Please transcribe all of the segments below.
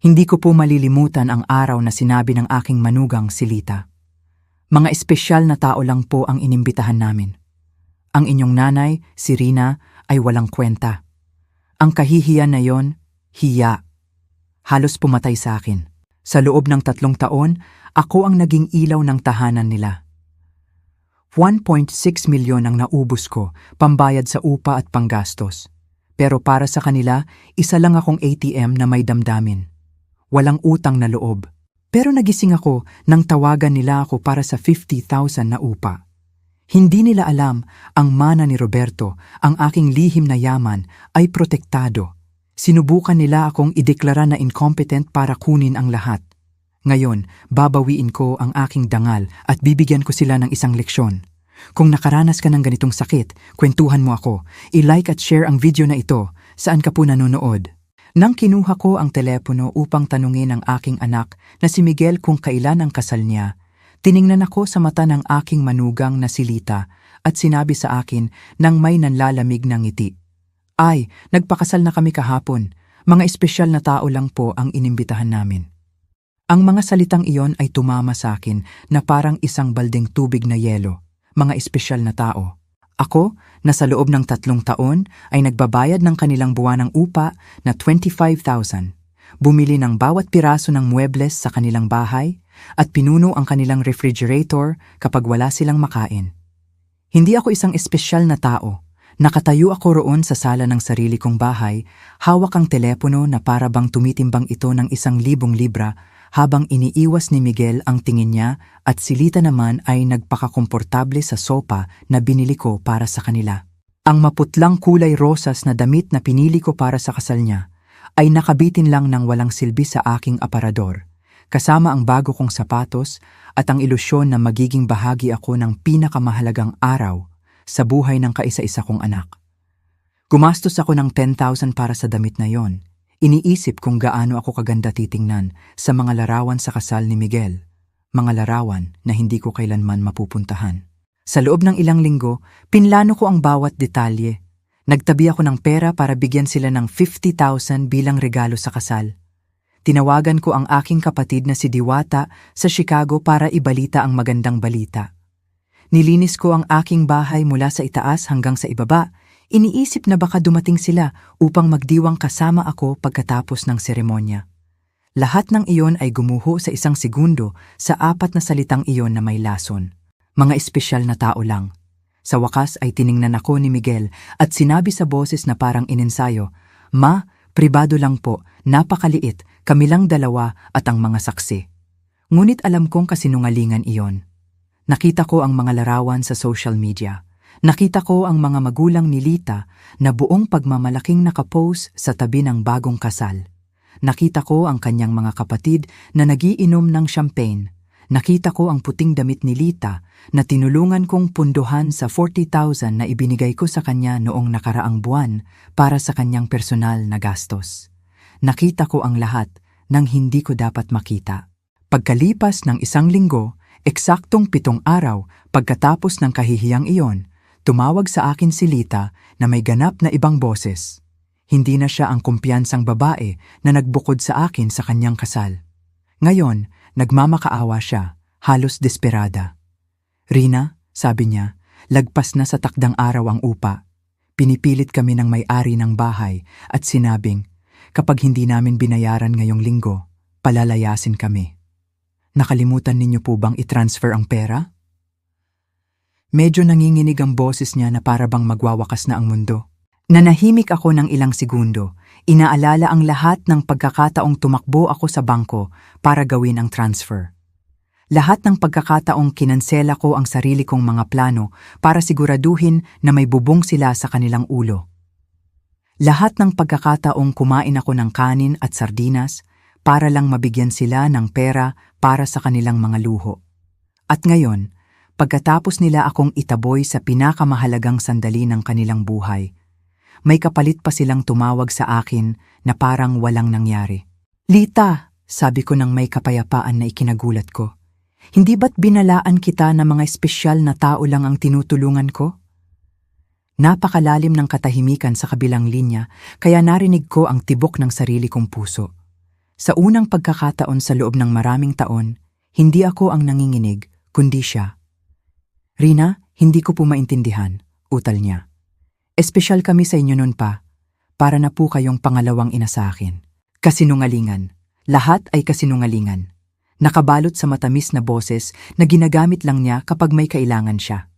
Hindi ko po malilimutan ang araw na sinabi ng aking manugang si Lita. Mga espesyal na tao lang po ang inimbitahan namin. Ang inyong nanay, si Rina, ay walang kwenta. Ang kahihiyan na yon, hiya. Halos pumatay sa akin. Sa loob ng 3 taon, ako ang naging ilaw ng tahanan nila. 1.6 milyon ang naubos ko, pambayad sa upa at panggastos. Pero para sa kanila, isa lang akong ATM na may damdamin. Walang utang na loob. Pero nagising ako nang tawagan nila ako para sa 50,000 na upa. Hindi nila alam ang mana ni Roberto, ang aking lihim na yaman, ay protektado. Sinubukan nila akong ideklara na incompetent para kunin ang lahat. Ngayon, babawiin ko ang aking dangal at bibigyan ko sila ng isang leksyon. Kung nakaranas ka ng ganitong sakit, kwentuhan mo ako. I-like at share ang video na ito. Saan ka po nanonood? Nang kinuha ko ang telepono upang tanungin ang aking anak na si Miguel kung kailan ang kasal niya, tiningnan ako sa mata ng aking manugang na si Lita at sinabi sa akin nang may nanlalamig ng ngiti. Ay, nagpakasal na kami kahapon. Mga espesyal na tao lang po ang inimbitahan namin. Ang mga salitang iyon ay tumama sa akin na parang isang baldeng tubig na yelo. Mga espesyal na tao. Ako, na sa loob ng 3 taon, ay nagbabayad ng kanilang buwanang upa na 25,000. Bumili ng bawat piraso ng muebles sa kanilang bahay at pinuno ang kanilang refrigerator kapag wala silang makain. Hindi ako isang espesyal na tao. Nakatayo ako roon sa sala ng sarili kong bahay, hawak ang telepono na para bang tumitimbang ito ng 1,000 libra habang iniiwas ni Miguel ang tingin niya at si Lita naman ay nagpakakomportable sa sopa na binili ko para sa kanila. Ang maputlang kulay rosas na damit na pinili ko para sa kasal niya ay nakabitin lang ng walang silbi sa aking aparador, kasama ang bago kong sapatos at ang ilusyon na magiging bahagi ako ng pinakamahalagang araw sa buhay ng kaisa-isa kong anak. Gumastos ako ng 10,000 para sa damit na yon. Iniisip kung gaano ako kaganda titingnan sa mga larawan sa kasal ni Miguel, mga larawan na hindi ko kailanman mapupuntahan. Sa loob ng ilang linggo, pinlano ko ang bawat detalye. Nagtabi ako ng pera para bigyan sila ng 50,000 bilang regalo sa kasal. Tinawagan ko ang aking kapatid na si Diwata sa Chicago para ibalita ang magandang balita. Nilinis ko ang aking bahay mula sa itaas hanggang sa ibaba. Iniisip na baka dumating sila upang magdiwang kasama ako pagkatapos ng seremonya. Lahat ng iyon ay gumuho sa 1 segundo sa 4 na salitang iyon na may lason. Mga espesyal na tao lang. Sa wakas ay tiningnan ako ni Miguel at sinabi sa boses na parang inensayo, "Ma, pribado lang po, napakaliit, kami lang 2 at ang mga saksi." Ngunit alam kong kasinungalingan iyon. Nakita ko ang mga larawan sa social media. Nakita ko ang mga magulang ni Lita na buong pagmamalaking nakapost sa tabi ng bagong kasal. Nakita ko ang kanyang mga kapatid na nagiinom ng champagne. Nakita ko ang puting damit ni Lita na tinulungan kong punduhan sa 40,000 na ibinigay ko sa kanya noong nakaraang buwan para sa kanyang personal na gastos. Nakita ko ang lahat ng hindi ko dapat makita. Pagkalipas ng 1 linggo, eksaktong 7 araw pagkatapos ng kahihiyang iyon, tumawag sa akin si Lita na may ganap na ibang boses. Hindi na siya ang kumpiyansang babae na nagbukod sa akin sa kanyang kasal. Ngayon, nagmamakaawa siya, halos desperada. "Rina," sabi niya, "lagpas na sa takdang araw ang upa. Pinipilit kami ng may-ari ng bahay at sinabing, kapag hindi namin binayaran ngayong linggo, palalayasin kami. Nakalimutan ninyo po bang i-transfer ang pera?" Medyo nanginginig ang boses niya na para bang magwawakas na ang mundo. Nanahimik ako ng ilang segundo. Inaalala ang lahat ng pagkakataong tumakbo ako sa bangko para gawin ang transfer. Lahat ng pagkakataong kinansela ko ang sarili kong mga plano para siguraduhin na may bubong sila sa kanilang ulo. Lahat ng pagkakataong kumain ako ng kanin at sardinas para lang mabigyan sila ng pera para sa kanilang mga luho. At ngayon, pagkatapos nila akong itaboy sa pinakamahalagang sandali ng kanilang buhay, may kapalit pa silang tumawag sa akin na parang walang nangyari. "Lita," sabi ko nang may kapayapaan na ikinagulat ko, "hindi ba't binalaan kita na mga espesyal na tao lang ang tinutulungan ko?" Napakalalim ng katahimikan sa kabilang linya, kaya narinig ko ang tibok ng sarili kong puso. Sa unang pagkakataon sa loob ng maraming taon, hindi ako ang nanginginig, kundi siya. Rina, hindi ko po maintindihan, utal niya. Espesyal kami sa inyo nun pa, para na po kayong pangalawang ina sa akin. Kasinungalingan. Lahat ay kasinungalingan. Nakabalot sa matamis na boses na ginagamit lang niya kapag may kailangan siya.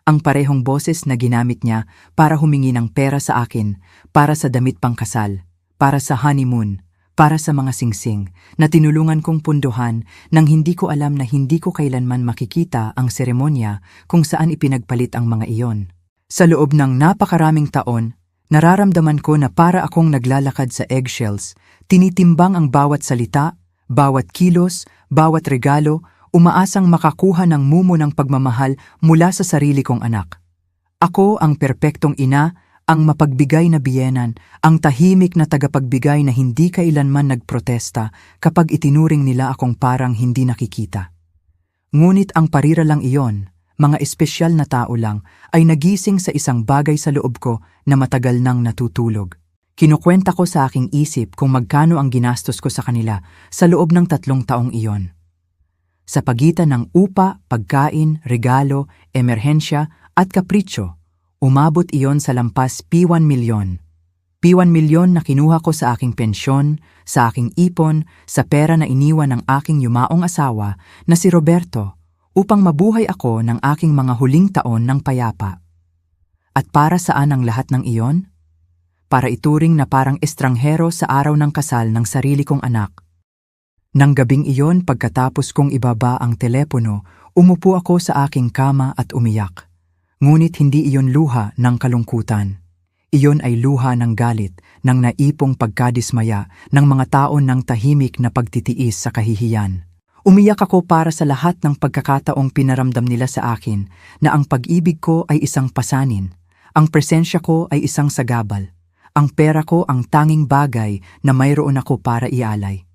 Ang parehong boses na ginamit niya para humingi ng pera sa akin, para sa damit pangkasal, para sa honeymoon, para sa mga singsing, na tinulungan kong punduhan nang hindi ko alam na hindi ko kailanman makikita ang seremonya kung saan ipinagpalit ang mga iyon. Sa loob ng napakaraming taon, nararamdaman ko na para akong naglalakad sa eggshells, tinitimbang ang bawat salita, bawat kilos, bawat regalo, umaasang makakuha ng mumo ng pagmamahal mula sa sarili kong anak. Ako ang perpektong ina, ang mapagbigay na biyenan, ang tahimik na tagapagbigay na hindi kailanman nagprotesta kapag itinuring nila akong parang hindi nakikita. Ngunit ang parira lang iyon, mga espesyal na tao lang, ay nagising sa isang bagay sa loob ko na matagal nang natutulog. Kinukwenta ko sa aking isip kung magkano ang ginastos ko sa kanila sa loob ng 3 taong iyon. Sa pagitan ng upa, pagkain, regalo, emerhensya at kapritsyo, umabot iyon sa lampas P1 milyon. P1 milyon na kinuha ko sa aking pensyon, sa aking ipon, sa pera na iniwan ng aking yumaong asawa na si Roberto upang mabuhay ako ng aking mga huling taon ng payapa. At para saan ang lahat ng iyon? Para ituring na parang estranghero sa araw ng kasal ng sarili kong anak. Nang gabing iyon pagkatapos kong ibaba ang telepono, umupo ako sa aking kama at umiyak. Ngunit hindi iyon luha ng kalungkutan. Iyon ay luha ng galit, ng naipong pagkadismaya, ng mga taon ng tahimik na pagtitiis sa kahihiyan. Umiyak ako para sa lahat ng pagkakataong pinaramdam nila sa akin na ang pag-ibig ko ay isang pasanin, ang presensya ko ay isang sagabal. Ang pera ko ang tanging bagay na mayroon ako para ialay.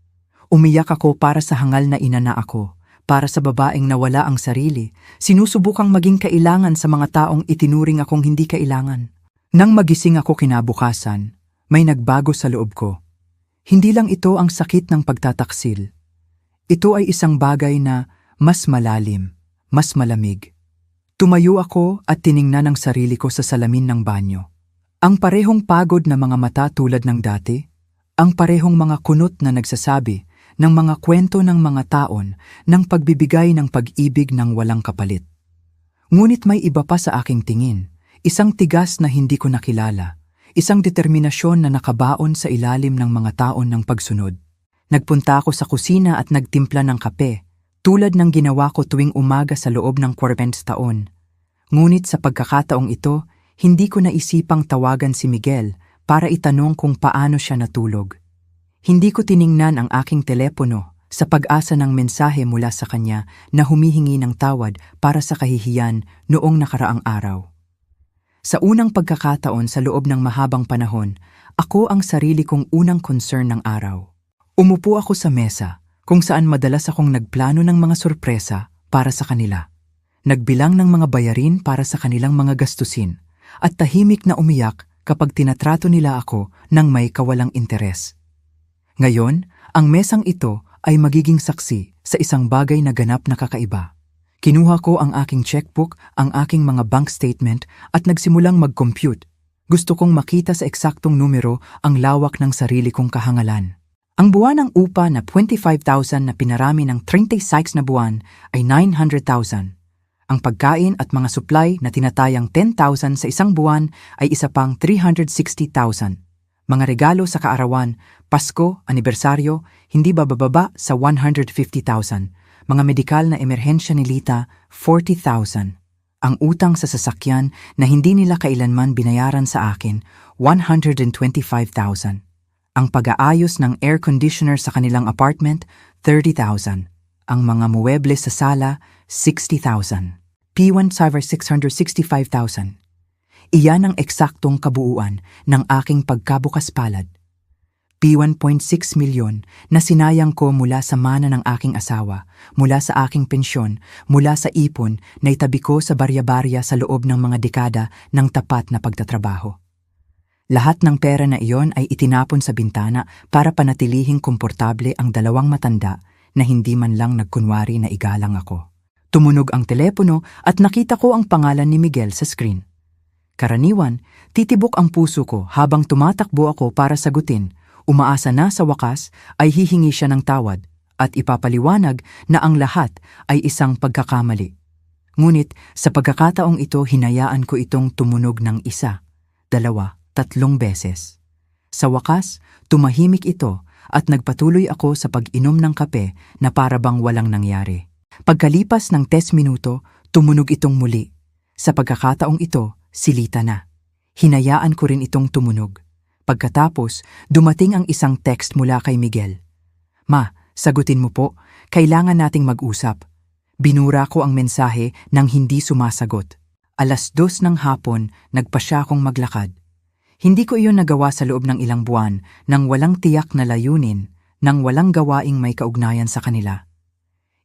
Umiyak ako para sa hangal na ina na ako, para sa babaeng nawala ang sarili, sinusubukang maging kailangan sa mga taong itinuring akong hindi kailangan. Nang magising ako kinabukasan, may nagbago sa loob ko. Hindi lang ito ang sakit ng pagtataksil. Ito ay isang bagay na mas malalim, mas malamig. Tumayo ako at tiningnan ang sarili ko sa salamin ng banyo. Ang parehong pagod na mga mata tulad ng dati, ang parehong mga kunot na nagsasabi ng mga kwento ng mga taon ng pagbibigay ng pag-ibig ng walang kapalit. Ngunit may iba pa sa aking tingin, isang tigas na hindi ko nakilala, isang determinasyon na nakabaon sa ilalim ng mga taon ng pagsunod. Nagpunta ako sa kusina at nagtimpla ng kape, tulad ng ginawa ko tuwing umaga sa loob ng 40 taon. Ngunit sa pagkakataong ito, hindi ko naisipang tawagan si Miguel para itanong kung paano siya natulog. Hindi ko tiningnan ang aking telepono sa pag-asa ng mensahe mula sa kanya na humihingi ng tawad para sa kahihiyan noong nakaraang araw. Sa unang pagkakataon sa loob ng mahabang panahon, ako ang sarili kong unang concern ng araw. Umupo ako sa mesa kung saan madalas akong nagplano ng mga sorpresa para sa kanila. Nagbilang ng mga bayarin para sa kanilang mga gastusin. At tahimik na umiyak kapag tinatrato nila ako ng may kawalang interes. Ngayon, ang mesang ito ay magiging saksi sa isang bagay na ganap na kakaiba. Kinuha ko ang aking checkbook, ang aking mga bank statement at nagsimulang mag-compute. Gusto kong makita sa eksaktong numero ang lawak ng sarili kong kahangalan. Ang buwan ng upa na 25,000 na pinarami ng 36 na buwan ay 900,000. Ang pagkain at mga supply na tinatayang 10,000 sa isang buwan ay isa pang 360,000. Mga regalo sa kaarawan, Pasko, anibersaryo, hindi bababa sa 150,000. Mga medikal na emerhensya ni Lita, 40,000. Ang utang sa sasakyan na hindi nila kailanman binayaran sa akin, 125,000. Ang pag-aayos ng air conditioner sa kanilang apartment, 30,000. Ang mga muweble sa sala, 60,000. P1 Cyber 665,000. Iyan ang eksaktong kabuuan ng aking pagkabukas palad. P1.6 milyon na sinayang ko mula sa mana ng aking asawa, mula sa aking pensyon, mula sa ipon na itabi ko sa barya-barya sa loob ng mga dekada ng tapat na pagtatrabaho. Lahat ng pera na iyon ay itinapon sa bintana para panatilihing komportable ang dalawang matanda na hindi man lang nagkunwari na igalang ako. Tumunog ang telepono at nakita ko ang pangalan ni Miguel sa screen. Karaniwan, titibok ang puso ko habang tumatakbo ako para sagutin, umaasa na sa wakas ay hihingi siya ng tawad at ipapaliwanag na ang lahat ay isang pagkakamali. Ngunit sa pagkakataong ito hinayaan ko itong tumunog ng 1, 2, 3 beses. Sa wakas, tumahimik ito at nagpatuloy ako sa pag-inom ng kape na para bang walang nangyari. Pagkalipas ng 10 minuto, tumunog itong muli. Sa pagkakataong ito, silita na. Hinayaan ko rin itong tumunog. Pagkatapos, dumating ang isang text mula kay Miguel. "Ma, sagutin mo po, kailangan nating mag-usap." Binura ko ang mensahe nang hindi sumasagot. 2:00 ng hapon, nagpa siya akong maglakad. Hindi ko iyon nagawa sa loob ng ilang buwan nang walang tiyak na layunin, nang walang gawaing may kaugnayan sa kanila.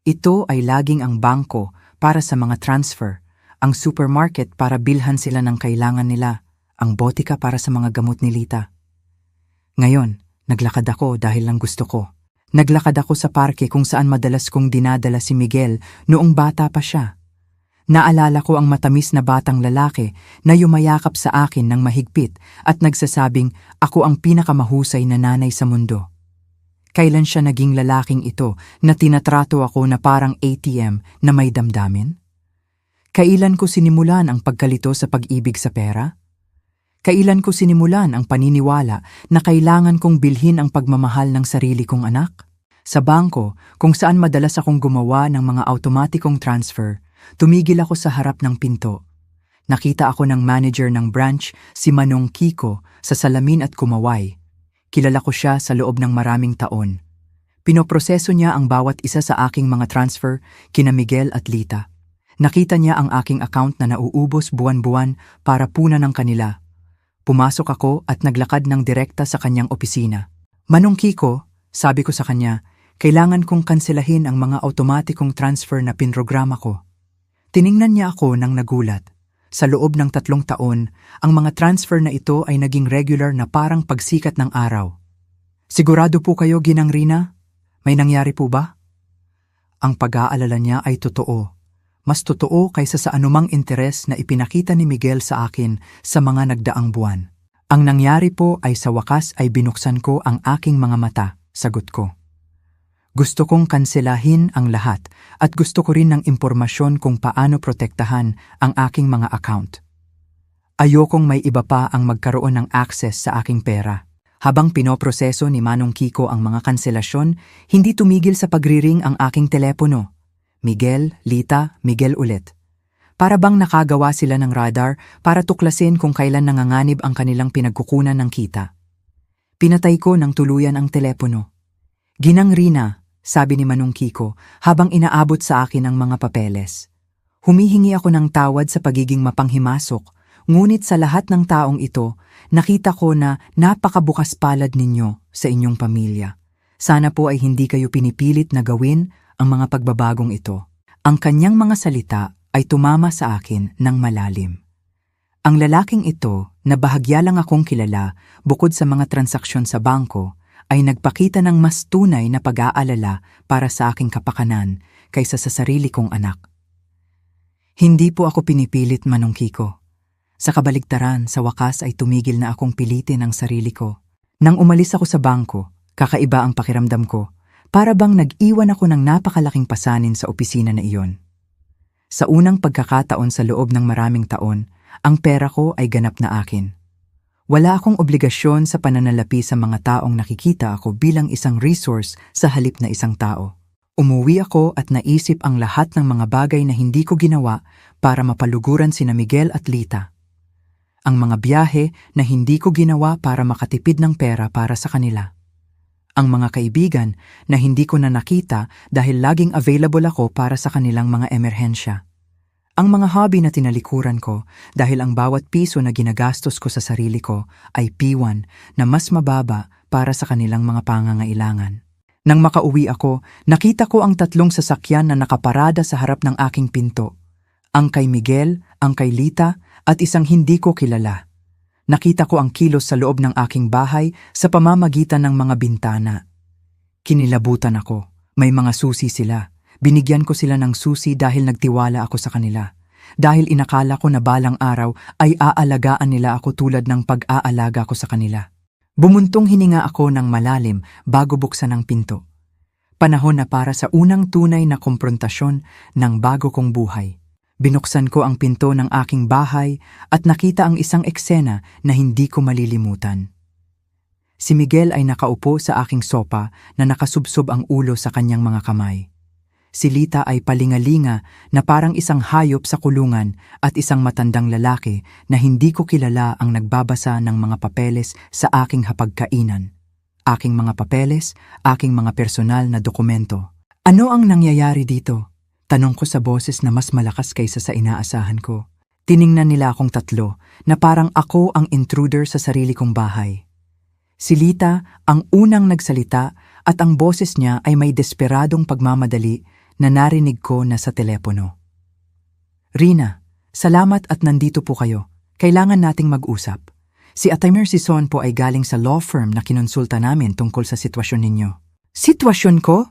Ito ay laging ang bangko para sa mga transfer, ang supermarket para bilhan sila ng kailangan nila, ang botika para sa mga gamot ni Lita. Ngayon, naglakad ako dahil lang gusto ko. Naglakad ako sa parke kung saan madalas kong dinadala si Miguel noong bata pa siya. Naalala ko ang matamis na batang lalaki na yumayakap sa akin ng mahigpit at nagsasabing ako ang pinakamahusay na nanay sa mundo. Kailan siya naging lalaking ito na tinatrato ako na parang ATM na may damdamin? Kailan ko sinimulan ang pagkalito sa pag-ibig sa pera? Kailan ko sinimulan ang paniniwala na kailangan kong bilhin ang pagmamahal ng sarili kong anak? Sa bangko, kung saan madalas akong gumawa ng mga automatikong transfer, tumigil ako sa harap ng pinto. Nakita ako ng manager ng branch, si Manong Kiko, sa salamin at kumaway. Kilala ko siya sa loob ng maraming taon. Pinoproseso niya ang bawat isa sa aking mga transfer kina Miguel at Lita. Nakita niya ang aking account na nauubos buwan-buwan para punan ng kanila. Pumasok ako at naglakad ng direkta sa kanyang opisina. "Manong Kiko," sabi ko sa kanya, "kailangan kong kanselahin ang mga automatikong transfer na pinrograma ko." Tiningnan niya ako nang nagulat. Sa loob ng 3 taon, ang mga transfer na ito ay naging regular na parang pagsikat ng araw. "Sigurado po kayo, Ginang Rina? May nangyari po ba?" Ang pag-aalala niya ay totoo. Mas totoo kaysa sa anumang interes na ipinakita ni Miguel sa akin sa mga nagdaang buwan. "Ang nangyari po ay sa wakas ay binuksan ko ang aking mga mata," sagot ko. Gusto kong kanselahin ang lahat at gusto ko rin ng impormasyon kung paano protektahan ang aking mga account. Ayokong may iba pa ang magkaroon ng access sa aking pera. Habang pinoproseso ni Manong Kiko ang mga kanselasyon, hindi tumigil sa pagriring ang aking telepono. Miguel, Lita, Miguel ulit. Para bang nakagawa sila ng radar para tuklasin kung kailan nanganganib ang kanilang pinagkukunan ng kita. Pinatay ko ng tuluyan ang telepono. "Ginang Rina," sabi ni Manong Kiko habang inaabot sa akin ang mga papeles. Humihingi ako ng tawad sa pagiging mapanghimasok, ngunit sa lahat ng taong ito, nakita ko na napakabukas palad ninyo sa inyong pamilya. Sana po ay hindi kayo pinipilit na gawin ang mga pagbabagong ito. Ang kanyang mga salita ay tumama sa akin ng malalim. Ang lalaking ito, na bahagya lang akong kilala bukod sa mga transaksyon sa bangko, ay nagpakita ng mas tunay na pag-aalala para sa aking kapakanan kaysa sa sarili kong anak. Hindi po ako pinipilit, Manong Kiko. Sa kabaligtaran, sa wakas ay tumigil na akong pilitin ang sarili ko. Nang umalis ako sa bangko, kakaiba ang pakiramdam ko. Para bang nag-iwan ako ng napakalaking pasanin sa opisina na iyon. Sa unang pagkakataon sa loob ng maraming taon, ang pera ko ay ganap na akin. Wala akong obligasyon sa pananalapi sa mga taong nakikita ako bilang isang resource sa halip na isang tao. Umuwi ako at naisip ang lahat ng mga bagay na hindi ko ginawa para mapaluguran sina Miguel at Lita. Ang mga biyahe na hindi ko ginawa para makatipid ng pera para sa kanila. Ang mga kaibigan na hindi ko na nakita dahil laging available ako para sa kanilang mga emerhensya. Ang mga hobby na tinalikuran ko dahil ang bawat piso na ginagastos ko sa sarili ko ay P1 na mas mababa para sa kanilang mga pangangailangan. Nang makauwi ako, nakita ko ang 3 sasakyan na nakaparada sa harap ng aking pinto. Ang kay Miguel, ang kay Lita, at isang hindi ko kilala. Nakita ko ang kilos sa loob ng aking bahay sa pamamagitan ng mga bintana. Kinilabutan ako. May mga susi sila. Binigyan ko sila ng susi dahil nagtiwala ako sa kanila. Dahil inakala ko na balang araw ay aalagaan nila ako tulad ng pag-aalaga ko sa kanila. Bumuntong hininga ako ng malalim bago buksan ang pinto. Panahon na para sa unang tunay na komprontasyon ng bago kong buhay. Binuksan ko ang pinto ng aking bahay at nakita ang isang eksena na hindi ko malilimutan. Si Miguel ay nakaupo sa aking sopa na nakasubsob ang ulo sa kanyang mga kamay. Si Lita ay palingalinga na parang isang hayop sa kulungan at isang matandang lalaki na hindi ko kilala ang nagbabasa ng mga papeles sa aking hapagkainan. Aking mga papeles, aking mga personal na dokumento. Ano ang nangyayari dito? Tanong ko sa boses na mas malakas kaysa sa inaasahan ko. Tiningnan nila akong tatlo na parang ako ang intruder sa sarili kong bahay. Si Lita ang unang nagsalita at ang boses niya ay may desperadong pagmamadali na narinig ko na sa telepono. Rina, salamat at nandito po kayo. Kailangan nating mag-usap. Si Ataymer Sison po ay galing sa law firm na kinonsulta namin tungkol sa sitwasyon ninyo. Sitwasyon ko?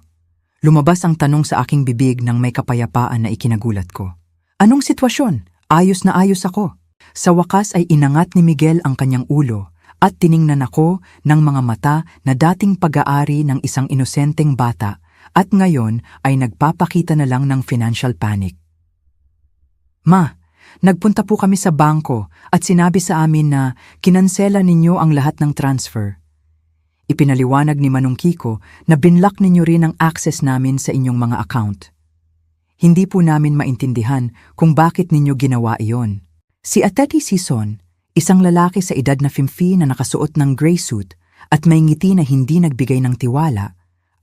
Lumabas ang tanong sa aking bibig nang may kapayapaan na ikinagulat ko. Anong sitwasyon? Ayos na ayos ako. Sa wakas ay inangat ni Miguel ang kanyang ulo at tiningnan ako ng mga mata na dating pag-aari ng isang inosenteng bata at ngayon ay nagpapakita na lang ng financial panic. Ma, nagpunta po kami sa bangko at sinabi sa amin na kinansela ninyo ang lahat ng transfer. Ipinaliwanag ni Manong Kiko na binlock ninyo rin ang access namin sa inyong mga account. Hindi po namin maintindihan kung bakit ninyo ginawa iyon. Si Atty. Sison, isang lalaki sa edad na 50 na nakasuot ng gray suit at may ngiti na hindi nagbigay ng tiwala,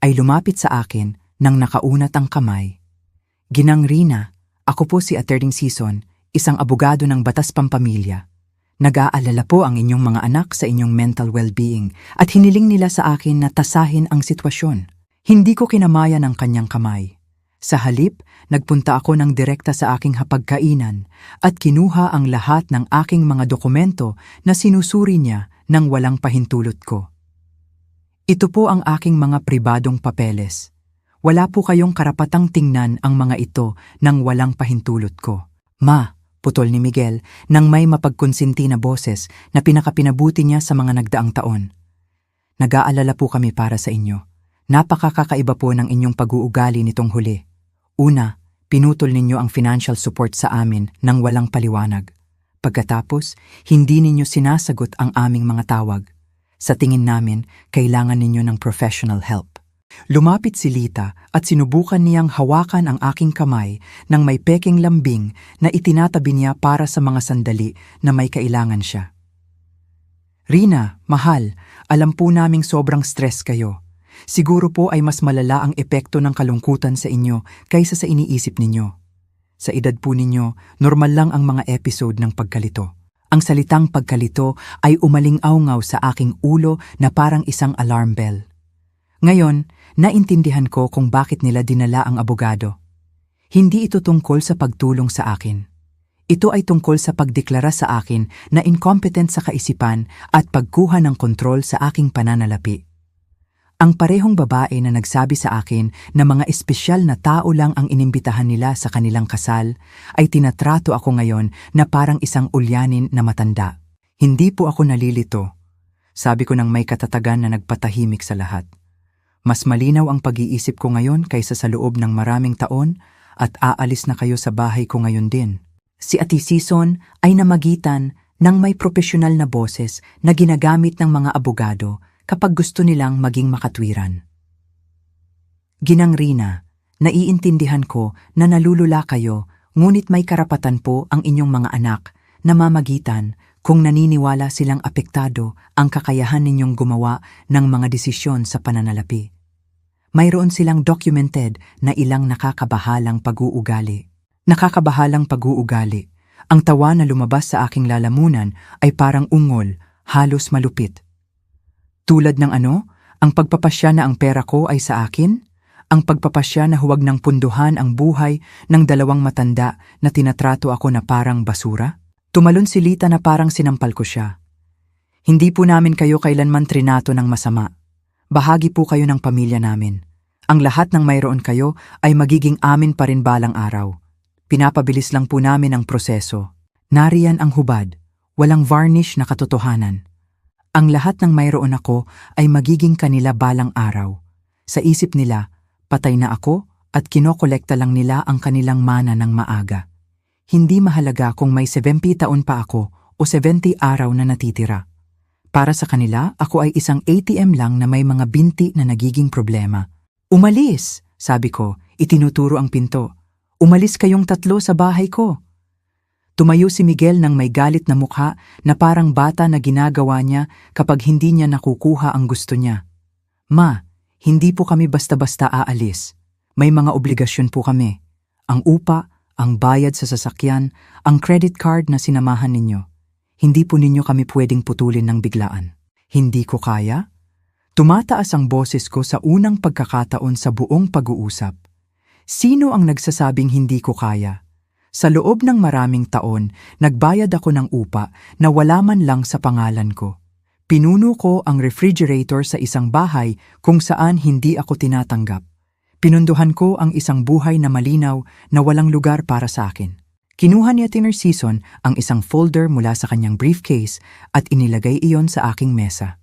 ay lumapit sa akin nang nakaunat ang kamay. Ginang Rina, ako po si Atty. Sison, isang abogado ng Batas Pampamilya. Nag-aalala po ang inyong mga anak sa inyong mental well-being at hiniling nila sa akin na tasahin ang sitwasyon. Hindi ko kinamayan ang kanyang kamay. Sa halip, nagpunta ako ng direkta sa aking hapagkainan at kinuha ang lahat ng aking mga dokumento na sinusuri niya nang walang pahintulot ko. Ito po ang aking mga pribadong papeles. Wala po kayong karapatang tingnan ang mga ito nang walang pahintulot ko. Ma, putol ni Miguel nang may mapagkonsinti na boses na pinakapinabuti niya sa mga nagdaang taon. Nag-aalala po kami para sa inyo. Napakakaiba po ng inyong pag-uugali nitong huli. Una, pinutol ninyo ang financial support sa amin nang walang paliwanag. Pagkatapos, hindi ninyo sinasagot ang aming mga tawag. Sa tingin namin, kailangan ninyo ng professional help. Lumapit si Lita at sinubukan niyang hawakan ang aking kamay nang may peking lambing na itinatabi niya para sa mga sandali na may kailangan siya. Rina, mahal, alam po naming sobrang stress kayo. Siguro po ay mas malala ang epekto ng kalungkutan sa inyo kaysa sa iniisip ninyo. Sa edad po ninyo, normal lang ang mga episode ng pagkalito. Ang salitang pagkalito ay umaling-awngaw sa aking ulo na parang isang alarm bell. Ngayon, naintindihan ko kung bakit nila dinala ang abogado. Hindi ito tungkol sa pagtulong sa akin. Ito ay tungkol sa pagdeklara sa akin na incompetent sa kaisipan at pagkuha ng kontrol sa aking pananalapi. Ang parehong babae na nagsabi sa akin na mga espesyal na tao lang ang inimbitahan nila sa kanilang kasal, ay tinatrato ako ngayon na parang isang ulyanin na matanda. Hindi po ako nalilito. Sabi ko nang may katatagan na nagpatahimik sa lahat. Mas malinaw ang pag-iisip ko ngayon kaysa sa loob ng maraming taon at aalis na kayo sa bahay ko ngayon din. Si Ate Sison ay namagitan ng may propesyonal na boses na ginagamit ng mga abogado kapag gusto nilang maging makatwiran. Ginang Rina, naiintindihan ko na nalulula kayo, ngunit may karapatan po ang inyong mga anak na mamagitan kung naniniwala silang apektado ang kakayahan ninyong gumawa ng mga desisyon sa pananalapi. Mayroon silang documented na ilang nakakabahalang pag-uugali. Nakakabahalang pag-uugali. Ang tawa na lumabas sa aking lalamunan ay parang ungol, halos malupit. Tulad ng ano? Ang pagpapasya na ang pera ko ay sa akin? Ang pagpapasya na huwag nang punduhan ang buhay ng dalawang matanda na tinatrato ako na parang basura? Tumalon si Lita na parang sinampal ko siya. Hindi po namin kayo kailanman trinato ng masama. Bahagi po kayo ng pamilya namin. Ang lahat ng mayroon kayo ay magiging amin pa rin balang araw. Pinapabilis lang po namin ang proseso. Nariyan ang hubad, walang varnish na katotohanan. Ang lahat ng mayroon ako ay magiging kanila balang araw. Sa isip nila, patay na ako at kinokolekta lang nila ang kanilang mana ng maaga. Hindi mahalaga kung may 70 taon pa ako o 70 araw na natitira. Para sa kanila, ako ay isang ATM lang na may mga binti na nagiging problema. Umalis, sabi ko, itinuturo ang pinto. Umalis kayong tatlo sa bahay ko. Tumayo si Miguel ng may galit na mukha na parang bata na ginagawa niya kapag hindi niya nakukuha ang gusto niya. Ma, hindi po kami basta-basta aalis. May mga obligasyon po kami. Ang upa, ang bayad sa sasakyan, ang credit card na sinamahan ninyo. Hindi po ninyo kami pwedeng putulin ng biglaan. Hindi ko kaya? Tumataas ang boses ko sa unang pagkakataon sa buong pag-uusap. Sino ang nagsasabing hindi ko kaya? Sa loob ng maraming taon, nagbayad ako ng upa na wala man lang sa pangalan ko. Pinuno ko ang refrigerator sa isang bahay kung saan hindi ako tinatanggap. Pinunduhan ko ang isang buhay na malinaw na walang lugar para sa akin. Kinuha ni Ate Narciso ang isang folder mula sa kanyang briefcase at inilagay iyon sa aking mesa.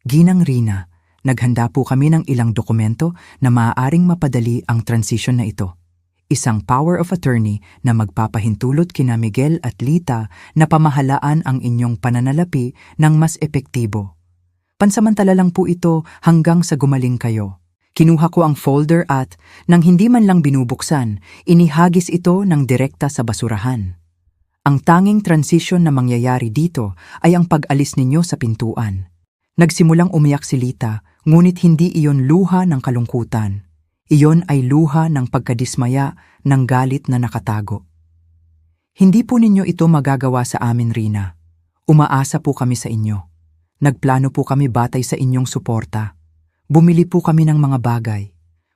Ginang Rina, naghanda po kami ng ilang dokumento na maaaring mapadali ang transition na ito. Isang power of attorney na magpapahintulot kina Miguel at Lita na pamahalaan ang inyong pananalapi ng mas epektibo. Pansamantala lang po ito hanggang sa gumaling kayo. Kinuha ko ang folder at, nang hindi man lang binubuksan, inihagis ito ng direkta sa basurahan. Ang tanging transition na mangyayari dito ay ang pag-alis ninyo sa pintuan. Nagsimulang umiyak si Lita, ngunit hindi iyon luha ng kalungkutan. Iyon ay luha ng pagkadismaya ng galit na nakatago. Hindi po ninyo ito magagawa sa amin, Rina. Umaasa po kami sa inyo. Nagplano po kami batay sa inyong suporta. Bumili po kami ng mga bagay.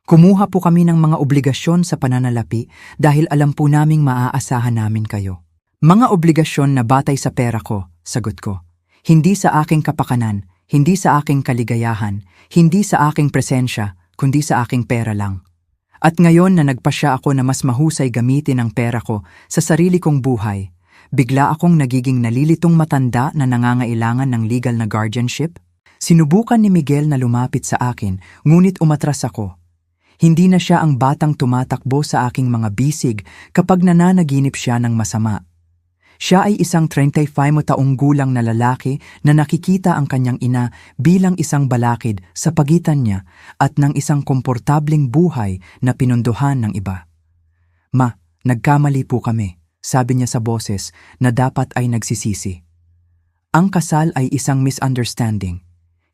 Kumuha po kami ng mga obligasyon sa pananalapi dahil alam po naming maaasahan namin kayo. Mga obligasyon na batay sa pera ko, sagot ko. Hindi sa aking kapakanan, hindi sa aking kaligayahan, hindi sa aking presensya, kundi sa aking pera lang. At ngayon na nagpasya ako na mas mahusay gamitin ang pera ko sa sarili kong buhay, bigla akong nagiging nalilitong matanda na nangangailangan ng legal na guardianship. Sinubukan ni Miguel na lumapit sa akin, ngunit umatras ako. Hindi na siya ang batang tumatakbo sa aking mga bisig kapag nananaginip siya ng masama. Siya ay isang 35 taong gulang na lalaki na nakikita ang kanyang ina bilang isang balakid sa pagitan niya at ng isang komportabling buhay na pinunduhan ng iba. Ma, nagkamali po kami, sabi niya sa boses na dapat ay nagsisisi. Ang kasal ay isang misunderstanding.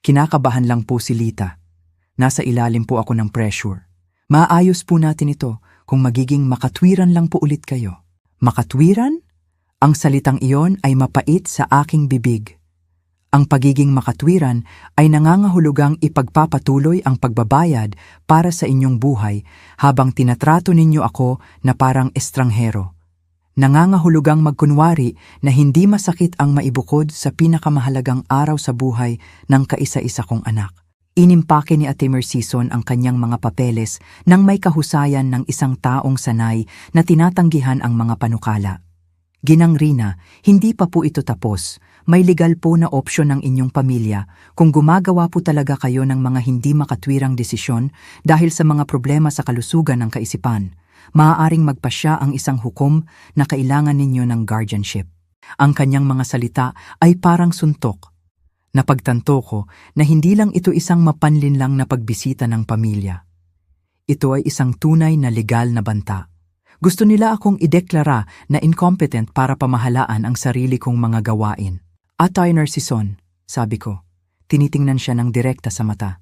Kinakabahan lang po si Lita. Nasa ilalim po ako ng pressure. Maayos po natin ito kung magiging makatwiran lang po ulit kayo. Makatwiran? Ang salitang iyon ay mapait sa aking bibig. Ang pagiging makatwiran ay nangangahulugang ipagpapatuloy ang pagbabayad para sa inyong buhay habang tinatrato ninyo ako na parang estranghero. Nangangahulugang magkunwari na hindi masakit ang maibukod sa pinakamahalagang araw sa buhay ng kaisa-isa kong anak. Inimpake ni Ate Narciso ang kanyang mga papeles nang may kahusayan ng isang taong sanay na tinatanggihan ang mga panukala. Ginang Rina, hindi pa po ito tapos. May legal po na opsyon ng inyong pamilya kung gumagawa po talaga kayo ng mga hindi makatwirang desisyon dahil sa mga problema sa kalusugan ng kaisipan. Maaaring magpasya ang isang hukom na kailangan ninyo ng guardianship. Ang kanyang mga salita ay parang suntok. Napagtanto ko na hindi lang ito isang mapanlinlang na pagbisita ng pamilya. Ito ay isang tunay na legal na banta. Gusto nila akong ideklara na incompetent para pamahalaan ang sarili kong mga gawain. Ate Narciso, sabi ko, tinitingnan siya ng direkta sa mata.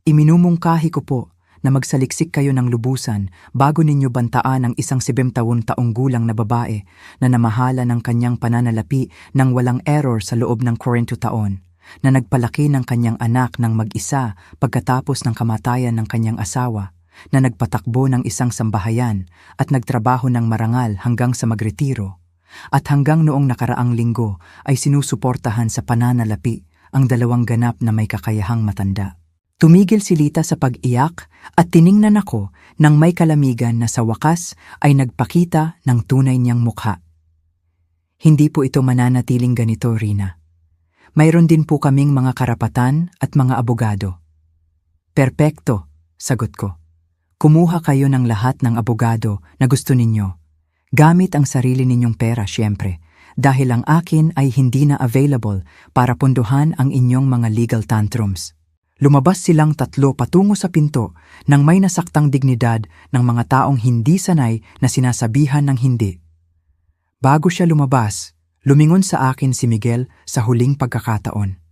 Iminumungkahi ko po na magsaliksik kayo ng lubusan bago ninyo bantaan ang isang 70 taong gulang na babae na namahala ng kanyang pananalapi ng walang error sa loob ng 40 taon, na nagpalaki ng kanyang anak ng mag-isa pagkatapos ng kamatayan ng kanyang asawa, na nagpatakbo ng isang sambahayan at nagtrabaho ng marangal hanggang sa magretiro, at hanggang noong nakaraang linggo ay sinusuportahan sa pananalapi ang dalawang ganap na may kakayahang matanda. Tumigil si Lita sa pag-iyak at tiningnan ako nang may kalamigan na sa wakas ay nagpakita ng tunay niyang mukha. Hindi po ito mananatiling ganito, Rina. Mayroon din po kaming mga karapatan at mga abogado. Perpekto, sagot ko. Kumuha kayo ng lahat ng abogado na gusto ninyo. Gamit ang sarili ninyong pera, siyempre, dahil ang akin ay hindi na available para punduhan ang inyong mga legal tantrums. Lumabas silang tatlo patungo sa pinto nang may nasaktang dignidad ng mga taong hindi sanay na sinasabihan ng hindi. Bago siya lumabas, lumingon sa akin si Miguel sa huling pagkakataon.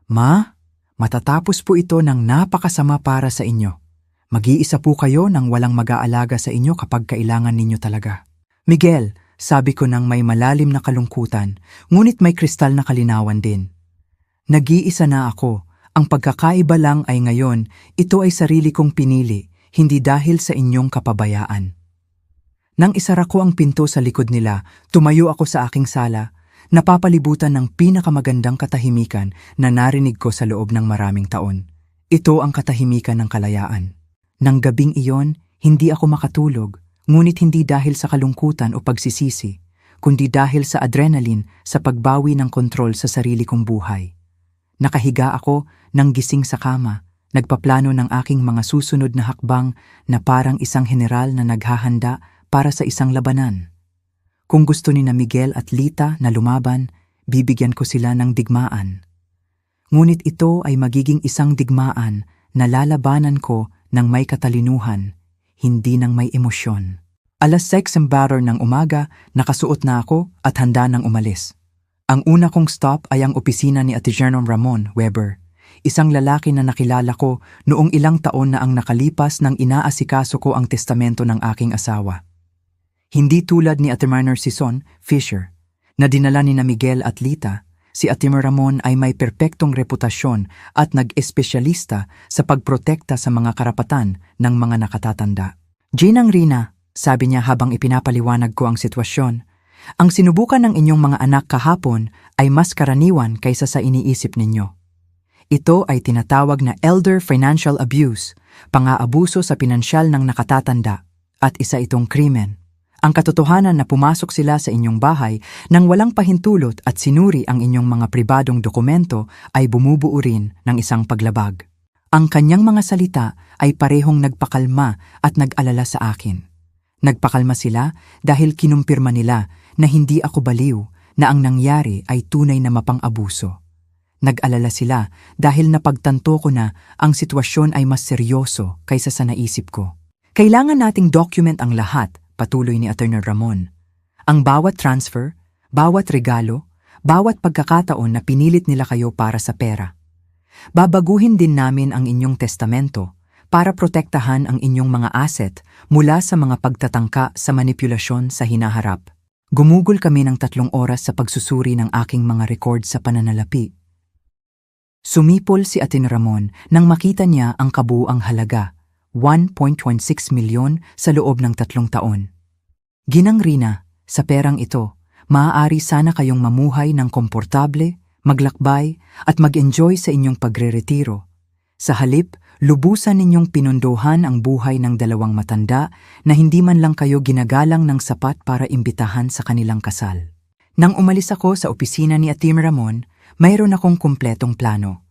Ma, matatapos po ito ng napakasama para sa inyo. Mag-iisa po kayo nang walang mag-aalaga sa inyo kapag kailangan ninyo talaga. Miguel, sabi ko nang may malalim na kalungkutan, ngunit may kristal na kalinawan din. Nag-iisa na ako. Ang pagkakaiba lang ay ngayon, ito ay sarili kong pinili, hindi dahil sa inyong kapabayaan. Nang isara ko ang pinto sa likod nila, tumayo ako sa aking sala, napapalibutan ng pinakamagandang katahimikan na narinig ko sa loob ng maraming taon. Ito ang katahimikan ng kalayaan. Nang gabing iyon, hindi ako makatulog, ngunit hindi dahil sa kalungkutan o pagsisisi, kundi dahil sa adrenaline sa pagbawi ng kontrol sa sarili kong buhay. Nakahiga ako nang gising sa kama, nagpaplano ng aking mga susunod na hakbang na parang isang general na naghahanda para sa isang labanan. Kung gusto ni na Miguel at Lita na lumaban, bibigyan ko sila ng digmaan. Ngunit ito ay magiging isang digmaan na lalabanan ko ng may katalinuhan, hindi ng may emosyon. 6:00 ng umaga, nakasuot na ako at handa nang umalis. Ang una kong stop ay ang opisina ni Attorney Ramon Weber, isang lalaki na nakilala ko noong ilang taon na ang nakalipas nang inaasikaso ko ang testamento ng aking asawa. Hindi tulad ni Attorney Sison Fisher, na dinala ni na Miguel at Lita, si Attorney Ramon ay may perpektong reputasyon at nag-espesyalista sa pagprotekta sa mga karapatan ng mga nakatatanda. Ginang Rina, sabi niya habang ipinapaliwanag ko ang sitwasyon, ang sinubukan ng inyong mga anak kahapon ay mas karaniwan kaysa sa iniisip ninyo. Ito ay tinatawag na elder financial abuse, pang-aabuso sa pinansyal ng nakatatanda, at isa itong krimen. Ang katotohanan na pumasok sila sa inyong bahay nang walang pahintulot at sinuri ang inyong mga pribadong dokumento ay bumubuo rin ng isang paglabag. Ang kanyang mga salita ay parehong nagpakalma at nag-alala sa akin. Nagpakalma sila dahil kinumpirma nila na hindi ako baliw, na ang nangyari ay tunay na mapang-abuso. Nag-alala sila dahil napagtanto ko na ang sitwasyon ay mas seryoso kaysa sa naisip ko. Kailangan nating document ang lahat, patuloy ni Attorney Ramon. Ang bawat transfer, bawat regalo, bawat pagkakataon na pinilit nila kayo para sa pera. Babaguhin din namin ang inyong testamento para protektahan ang inyong mga asset mula sa mga pagtatangka sa manipulasyon sa hinaharap. Gumugol kami ng 3 oras sa pagsusuri ng aking mga record sa pananalapi. Sumipol si Attorney Ramon nang makita niya ang kabuuang halaga, 1.16 milyon sa loob ng 3 taon. Ginang Rina, sa perang ito, maaari sana kayong mamuhay ng komportable, maglakbay at mag-enjoy sa inyong pagre-retiro. Sa halip, lubusan ninyong pinunduhan ang buhay ng 2 matanda na hindi man lang kayo ginagalang ng sapat para imbitahan sa kanilang kasal. Nang umalis ako sa opisina ni Attorney Ramon, mayroon akong kumpletong plano.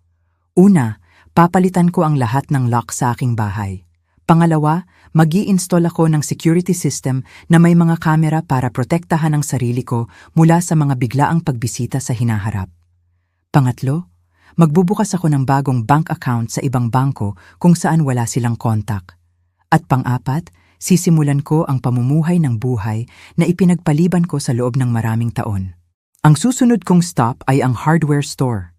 Una, papalitan ko ang lahat ng lock sa aking bahay. Pangalawa, mag-i-install ako ng security system na may mga kamera para protektahan ang sarili ko mula sa mga biglaang pagbisita sa hinaharap. Pangatlo, magbubukas ako ng bagong bank account sa ibang bangko kung saan wala silang kontak. At pang-apat, sisimulan ko ang pamumuhay ng buhay na ipinagpaliban ko sa loob ng maraming taon. Ang susunod kong stop ay ang hardware store.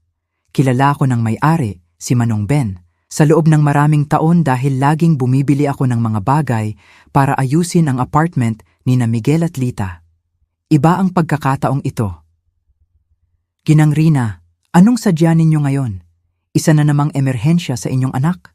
Kilala ko ng may-ari, si Manong Ben, sa loob ng maraming taon dahil laging bumibili ako ng mga bagay para ayusin ang apartment ni na Miguel at Lita. Iba ang pagkakataong ito. Ginang Rina, anong sadya ninyo ngayon? Isa na namang emerhensya sa inyong anak?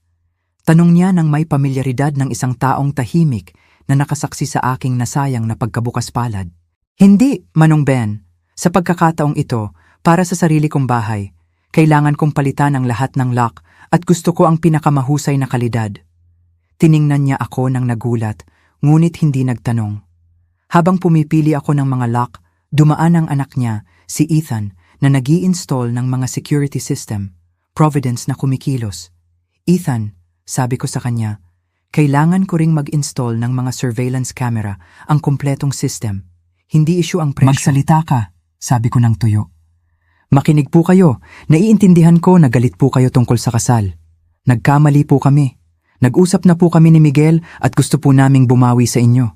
Tanong niya nang may pamilyaridad ng isang taong tahimik na nakasaksi sa aking nasayang na pagkabukas palad. Hindi, Manong Ben. Sa pagkakataong ito, para sa sarili kong bahay, kailangan kong palitan ang lahat ng lock at gusto ko ang pinakamahusay na kalidad. Tiningnan niya ako ng nagulat, ngunit hindi nagtanong. Habang pumipili ako ng mga lock, dumaan ang anak niya, si Ethan, na nag-i-install ng mga security system, Providence na kumikilos. Ethan, sabi ko sa kanya, kailangan ko ring mag-install ng mga surveillance camera, ang kumpletong system. Hindi issue ang presyo. Magsalita ka, sabi ko ng tuyo. Makinig po kayo, naiintindihan ko na galit po kayo tungkol sa kasal. Nagkamali po kami. Nag-usap na po kami ni Miguel at gusto po naming bumawi sa inyo.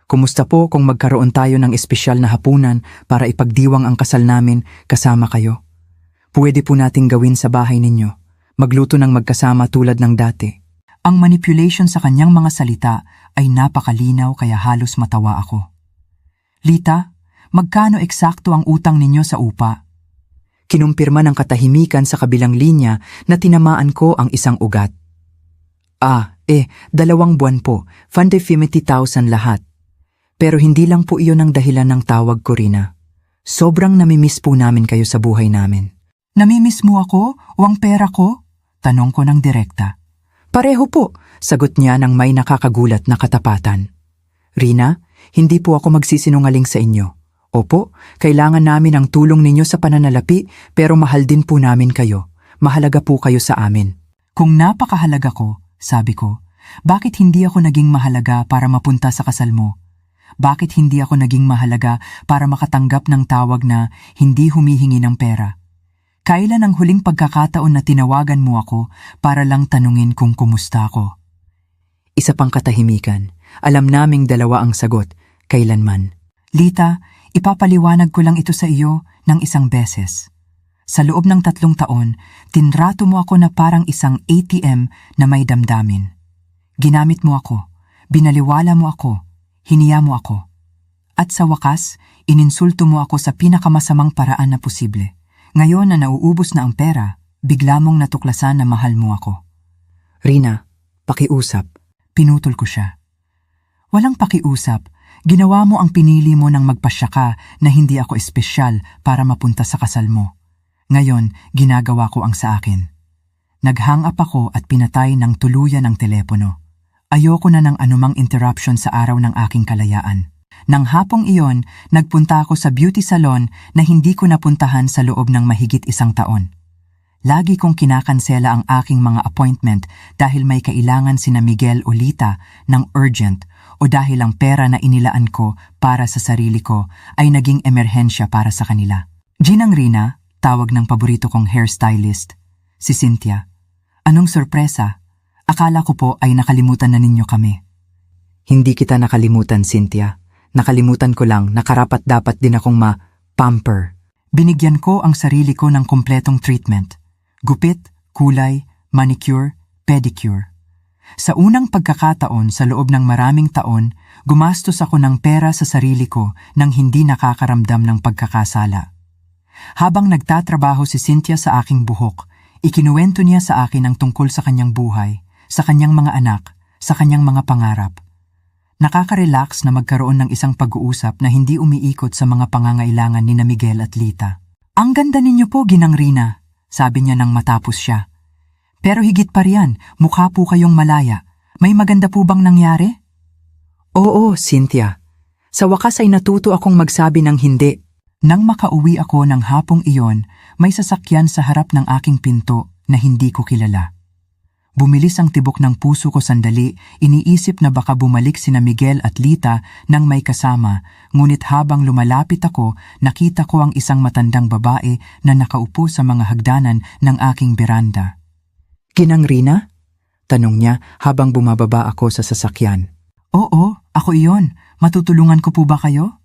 Kumusta po kung magkaroon tayo ng espesyal na hapunan para ipagdiwang ang kasal namin kasama kayo? Pwede po nating gawin sa bahay ninyo, magluto ng magkasama tulad ng dati. Ang manipulation sa kanyang mga salita ay napakalinaw kaya halos matawa ako. Lita, magkano eksakto ang utang ninyo sa upa? Kinumpirma ng katahimikan sa kabilang linya na tinamaan ko ang isang ugat. 2 buwan po, 150,000 lahat. Pero hindi lang po iyon ang dahilan ng tawag ko, Rina. Sobrang namimiss po namin kayo sa buhay namin. Namimiss mo ako o ang pera ko? Tanong ko ng direkta. Pareho po, sagot niya ng may nakakagulat na katapatan. Rina, hindi po ako magsisinungaling sa inyo. Opo, kailangan namin ang tulong ninyo sa pananalapi pero mahal din po namin kayo. Mahalaga po kayo sa amin. Kung napakahalaga ko, sabi ko, bakit hindi ako naging mahalaga para mapunta sa kasal mo? Bakit hindi ako naging mahalaga para makatanggap ng tawag na hindi humihingi ng pera? Kailan ang huling pagkakataon na tinawagan mo ako para lang tanungin kung kumusta ako? Isa pang katahimikan. Alam naming dalawa ang sagot, kailanman. Lita, ipapaliwanag ko lang ito sa iyo ng isang beses. Sa loob ng 3 taon, tinrato mo ako na parang isang ATM na may damdamin. Ginamit mo ako, binaliwala mo ako, hiniya mo ako. At sa wakas, ininsulto mo ako sa pinakamasamang paraan na posible. Ngayon na nauubos na ang pera, bigla mong natuklasan na mahal mo ako. Rina, pakiusap. Pinutol ko siya. Walang pakiusap, ginawa mo ang pinili mo nang magpasya ka na hindi ako espesyal para mapunta sa kasal mo. Ngayon, ginagawa ko ang sa akin. Nag-hang up ako at pinatay ng tuluyan ang telepono. Ayoko na ng anumang interruption sa araw ng aking kalayaan. Nang hapong iyon, nagpunta ako sa beauty salon na hindi ko napuntahan sa loob ng mahigit 1 taon. Lagi kong kinakansela ang aking mga appointment dahil may kailangan sina Miguel o Lita ng urgent o dahil ang pera na inilaan ko para sa sarili ko ay naging emerhensya para sa kanila. Ginang Rina, tawag ng paborito kong hairstylist, si Cynthia. Anong sorpresa? Akala ko po ay nakalimutan na ninyo kami. Hindi kita nakalimutan, Cynthia. Nakalimutan ko lang na karapat-dapat din akong ma-pamper. Binigyan ko ang sarili ko ng kumpletong treatment. Gupit, kulay, manicure, pedicure. Sa unang pagkakataon sa loob ng maraming taon, gumastos ako ng pera sa sarili ko nang hindi nakakaramdam ng pagkakasala. Habang nagtatrabaho si Cynthia sa aking buhok, ikinuwento niya sa akin ang tungkol sa kanyang buhay, sa kanyang mga anak, sa kanyang mga pangarap. Nakaka-relax na magkaroon ng isang pag-uusap na hindi umiikot sa mga pangangailangan ni na Miguel at Lita. Ang ganda ninyo po, Ginang Rina, sabi niya nang matapos siya. Pero higit pa riyan, mukha po kayong malaya. May maganda po bang nangyari? Oo, Cynthia. Sa wakas ay natuto akong magsabi ng hindi. Nang makauwi ako ng hapong iyon, may sasakyan sa harap ng aking pinto na hindi ko kilala. Bumilis ang tibok ng puso ko sandali, iniisip na baka bumalik sina Miguel at Lita nang may kasama, ngunit habang lumalapit ako, nakita ko ang isang matandang babae na nakaupo sa mga hagdanan ng aking beranda. Ginang Rina? Tanong niya habang bumababa ako sa sasakyan. Oo, ako iyon. Matutulungan ko po ba kayo?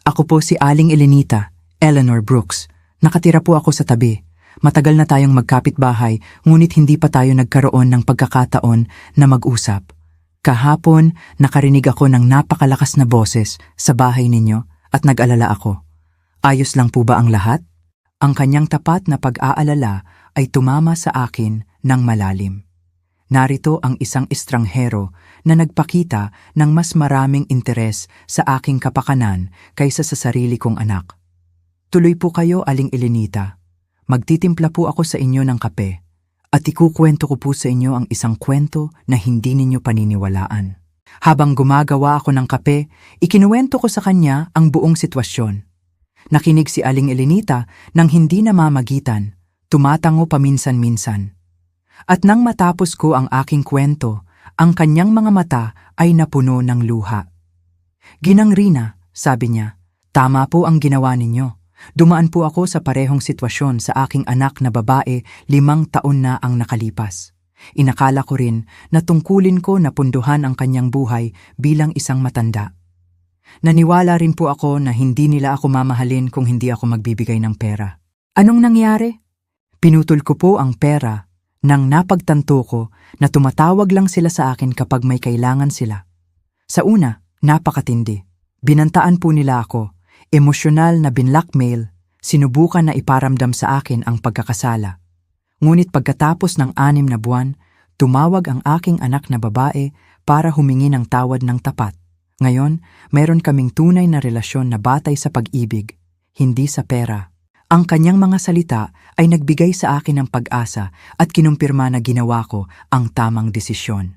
Ako po si Aling Elenita, Eleanor Brooks. Nakatira po ako sa tabi. Matagal na tayong magkapitbahay, ngunit hindi pa tayo nagkaroon ng pagkakataon na mag-usap. Kahapon, nakarinig ako ng napakalakas na boses sa bahay ninyo at nag-alala ako. Ayos lang po ba ang lahat? Ang kanyang tapat na pag-aalala ay tumama sa akin ng malalim. narito ang isang estranghero na nagpakita ng mas maraming interes sa aking kapakanan kaysa sa sarili kong anak. Tuloy po kayo, Aling Elenita. Magtitimpla po ako sa inyo ng kape at ikukwento ko po sa inyo ang isang kwento na hindi ninyo paniniwalaan. Habang gumagawa ako ng kape, ikinuwento ko sa kanya ang buong sitwasyon. Nakinig si Aling Elenita nang hindi namamagitan, tumatango paminsan-minsan. At nang matapos ko ang aking kwento, ang kanyang mga mata ay napuno ng luha. "Ginang Rina," sabi niya, "tama po ang ginawa ninyo. Dumaan po ako sa parehong sitwasyon sa aking anak na babae, 5 taon na ang nakalipas. Inakala ko rin na tungkulin ko na punduhan ang kanyang buhay bilang isang matanda. Naniwala rin po ako na hindi nila ako mamahalin kung hindi ako magbibigay ng pera. Anong nangyari? Pinutol ko po ang pera nang napagtanto ko na tumatawag lang sila sa akin kapag may kailangan sila. Sa una, napakatindi. Binantaan po nila ako. Emosyonal na binlockmail, sinubukan na iparamdam sa akin ang pagkakasala. Ngunit pagkatapos ng 6 na buwan, tumawag ang aking anak na babae para humingi ng tawad ng tapat. Ngayon, meron kaming tunay na relasyon na batay sa pag-ibig, hindi sa pera. Ang kanyang mga salita ay nagbigay sa akin ng pag-asa at kinumpirma na ginawa ko ang tamang desisyon.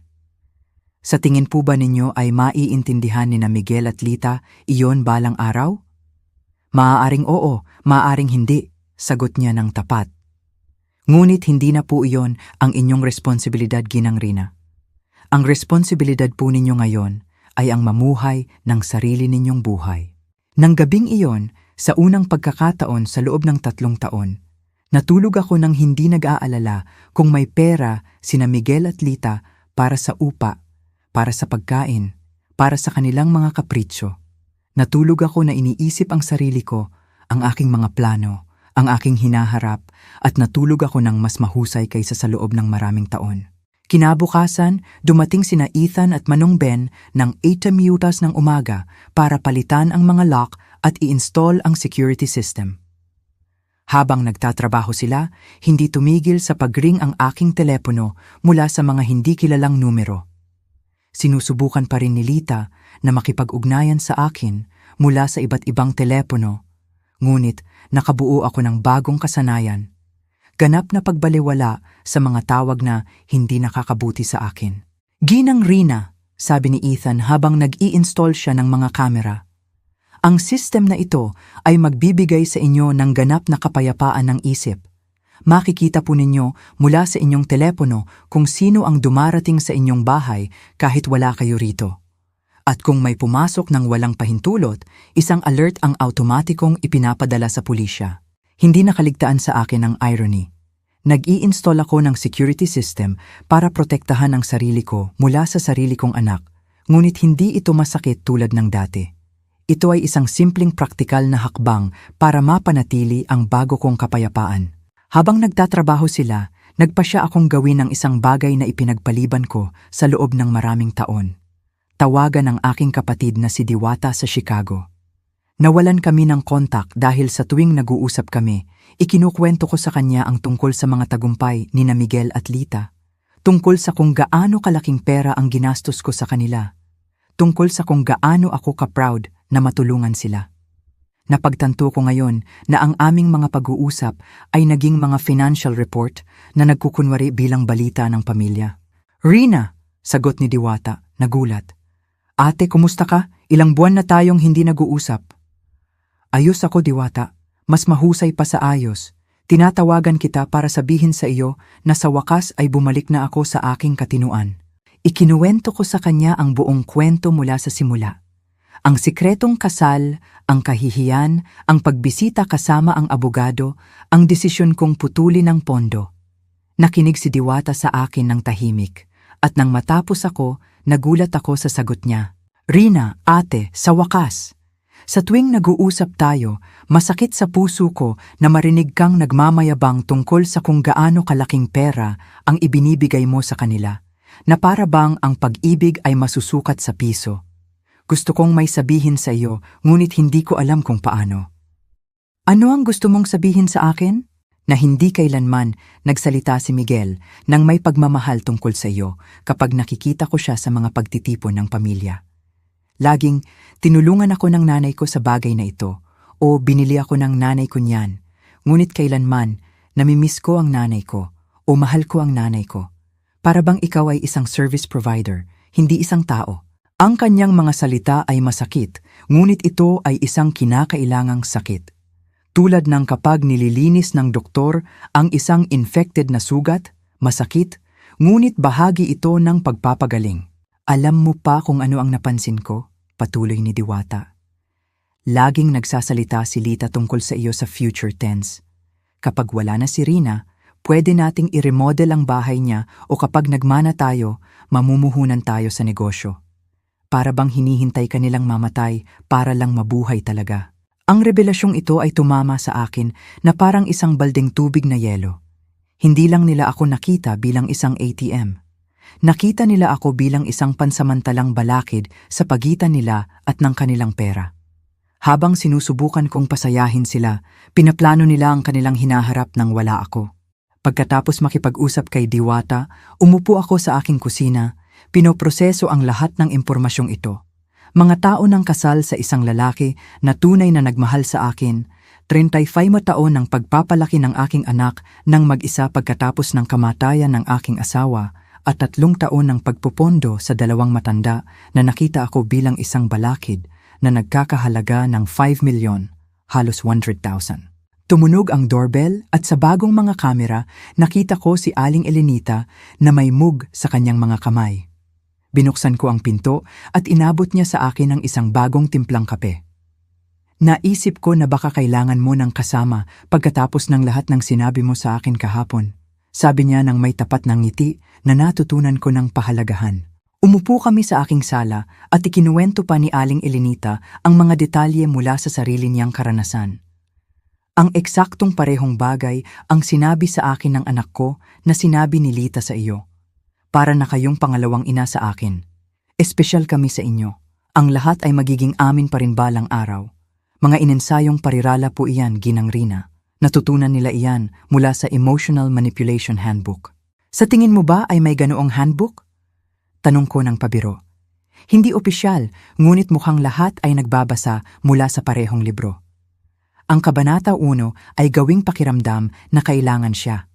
Sa tingin po ba ninyo ay maiintindihan ni na Miguel at Lita iyon balang araw? Maaaring oo, maaaring hindi, sagot niya ng tapat. Ngunit hindi na po iyon ang inyong responsibilidad, Ginang Rina. Ang responsibilidad po ninyo ngayon ay ang mamuhay ng sarili ninyong buhay. Nang gabing iyon, sa unang pagkakataon sa loob ng 3 taon, natulog ako nang hindi nag-aalala kung may pera sina Miguel at Lita para sa upa, para sa pagkain, para sa kanilang mga kapritsyo. Natulog ako na iniisip ang sarili ko, ang aking mga plano, ang aking hinaharap, at natulog ako ng mas mahusay kaysa sa loob ng maraming taon. Kinabukasan, dumating sina Ethan at Manong Ben ng 8 ng umaga para palitan ang mga lock at i-install ang security system. Habang nagtatrabaho sila, hindi tumigil sa pag-ring ang aking telepono mula sa mga hindi kilalang numero. Sinusubukan pa rin ni Lita na makipag-ugnayan sa akin mula sa iba't ibang telepono, ngunit nakabuo ako ng bagong kasanayan. Ganap na pagbaliwala sa mga tawag na hindi nakakabuti sa akin. "Ginang Rina," sabi ni Ethan habang nag-i-install siya ng mga kamera. "Ang system na ito ay magbibigay sa inyo ng ganap na kapayapaan ng isip. Makikita po ninyo mula sa inyong telepono kung sino ang dumarating sa inyong bahay kahit wala kayo rito. At kung may pumasok ng walang pahintulot, isang alert ang automatikong ipinapadala sa pulisya." Hindi nakaligtaan sa akin ang irony. Nag-i-install ako ng security system para protektahan ang sarili ko mula sa sarili kong anak, ngunit hindi ito masakit tulad ng dati. Ito ay isang simpleng praktikal na hakbang para mapanatili ang bago kong kapayapaan. Habang nagtatrabaho sila, nagpasya akong gawin ang isang bagay na ipinagpaliban ko sa loob ng maraming taon. Tawagan ang aking kapatid na si Diwata sa Chicago. Nawalan kami ng kontak dahil sa tuwing nag-uusap kami, ikinukwento ko sa kanya ang tungkol sa mga tagumpay ni na Miguel at Lita, tungkol sa kung gaano kalaking pera ang ginastos ko sa kanila, tungkol sa kung gaano ako ka-proud na matulungan sila. Napagtanto ko ngayon na ang aming mga pag-uusap ay naging mga financial report na nagkukunwari bilang balita ng pamilya. "Rina," sagot ni Diwata, nagulat. "Ate, kumusta ka? Ilang buwan na tayong hindi nag-uusap." "Ayos ako, Diwata. Mas mahusay pa sa ayos. Tinatawagan kita para sabihin sa iyo na sa wakas ay bumalik na ako sa aking katinuan." Ikinuwento ko sa kanya ang buong kwento mula sa simula. Ang sikretong kasal, ang kahihiyan, ang pagbisita kasama ang abogado, ang desisyon kong putulin ang pondo. Nakinig si Diwata sa akin ng tahimik, at nang matapos ako, nagulat ako sa sagot niya. "Rina, ate, sa wakas. Sa tuwing nag-uusap tayo, masakit sa puso ko na marinig kang nagmamayabang tungkol sa kung gaano kalaking pera ang ibinibigay mo sa kanila, na para bang ang pag-ibig ay masusukat sa piso. Gusto kong may sabihin sa iyo, ngunit hindi ko alam kung paano." "Ano ang gusto mong sabihin sa akin?" na hindi kailanman nagsalita si Miguel nang may pagmamahal tungkol sa iyo kapag nakikita ko siya sa mga pagtitipon ng pamilya. Laging tinulungan ako ng nanay ko sa bagay na ito o binili ako ng nanay ko niyan, ngunit kailanman namimiss ko ang nanay ko o mahal ko ang nanay ko. Para bang ikaw ay isang service provider, hindi isang tao. Ang kanyang mga salita ay masakit, ngunit ito ay isang kinakailangang sakit. Tulad ng kapag nililinis ng doktor ang isang infected na sugat, masakit, ngunit bahagi ito ng pagpapagaling. Alam mo pa kung ano ang napansin ko? Patuloy ni Diwata. Laging nagsasalita si Lita tungkol sa iyo sa future tense. Kapag wala na si Rina, pwede nating i-remodel ang bahay niya o kapag nagmana tayo, mamumuhunan tayo sa negosyo. Para bang hinihintay ka nilang mamatay para lang mabuhay talaga. Ang revelasyong ito ay tumama sa akin na parang isang baldeng tubig na yelo. Hindi lang nila ako nakita bilang isang ATM. Nakita nila ako bilang isang pansamantalang balakid sa pagitan nila at ng kanilang pera. Habang sinusubukan kong pasayahin sila, pinaplano nila ang kanilang hinaharap nang wala ako. Pagkatapos makipag-usap kay Diwata, umupo ako sa aking kusina, pinoproseso ang lahat ng impormasyong ito. Mga tao ng kasal sa isang lalaki na tunay na nagmahal sa akin, 35 taon ng pagpapalaki ng aking anak nang mag-isa pagkatapos ng kamatayan ng aking asawa at 3 taon ng pagpupondo sa 2 matanda na nakita ako bilang isang balakid na nagkakahalaga ng 5 milyon, halos 100,000. Tumunog ang doorbell at sa bagong mga kamera nakita ko si Aling Elenita na may mug sa kanyang mga kamay. Binuksan ko ang pinto at inabot niya sa akin ang isang bagong timplang kape. Naisip ko na baka kailangan mo ng kasama pagkatapos ng lahat ng sinabi mo sa akin kahapon. Sabi niya nang may tapat ng ngiti na natutunan ko ng pahalagahan. Umupo kami sa aking sala at ikinuwento pa ni Aling Elenita ang mga detalye mula sa sarili niyang karanasan. Ang eksaktong parehong bagay ang sinabi sa akin ng anak ko na sinabi ni Lita sa iyo. Para na kayong pangalawang ina sa akin. Espesyal kami sa inyo. Ang lahat ay magiging amin pa rin balang araw. Mga inensayong parirala po iyan, Ginang Rina. Natutunan nila iyan mula sa Emotional Manipulation Handbook. Sa tingin mo ba ay may ganoong handbook? Tanong ko ng pabiro. Hindi opisyal, ngunit mukhang lahat ay nagbabasa mula sa parehong libro. Ang Kabanata 1 ay gawing pakiramdam na kailangan siya.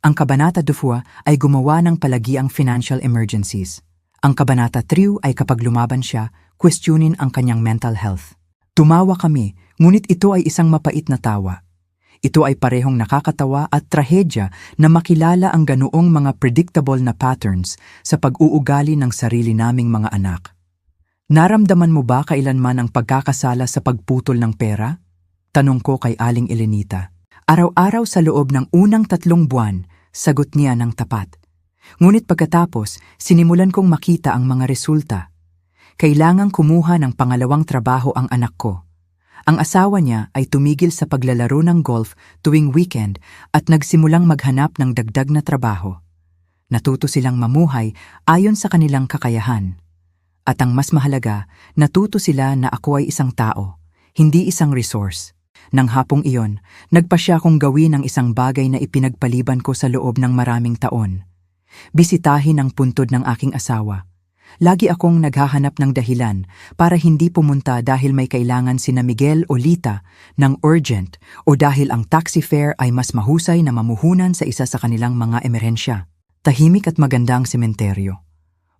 Ang Kabanata 2 ay gumawa ng palagiang financial emergencies. Ang Kabanata 3 ay kapag lumaban siya, questionin ang kanyang mental health. Tumawa kami, ngunit ito ay isang mapait na tawa. Ito ay parehong nakakatawa at trahedya na makilala ang ganoong mga predictable na patterns sa pag-uugali ng sarili naming mga anak. Naramdaman mo ba kailanman ang pagkakasala sa pagputol ng pera? Tanong ko kay Aling Elenita. Araw-araw sa loob ng unang 3 buwan, sagot niya ng tapat. Ngunit pagkatapos, sinimulan kong makita ang mga resulta. Kailangang kumuha ng pangalawang trabaho ang anak ko. Ang asawa niya ay tumigil sa paglalaro ng golf tuwing weekend at nagsimulang maghanap ng dagdag na trabaho. Natuto silang mamuhay ayon sa kanilang kakayahan. At ang mas mahalaga, natuto sila na ako ay isang tao, hindi isang resource. Nang hapong iyon, nagpasya kong gawin ang isang bagay na ipinagpaliban ko sa loob ng maraming taon. Bisitahin ang puntod ng aking asawa. Lagi akong naghahanap ng dahilan para hindi pumunta dahil may kailangan sina Miguel o Lita ng urgent o dahil ang taxi fare ay mas mahusay na mamuhunan sa isa sa kanilang mga emerhensya. Tahimik at maganda ang sementeryo.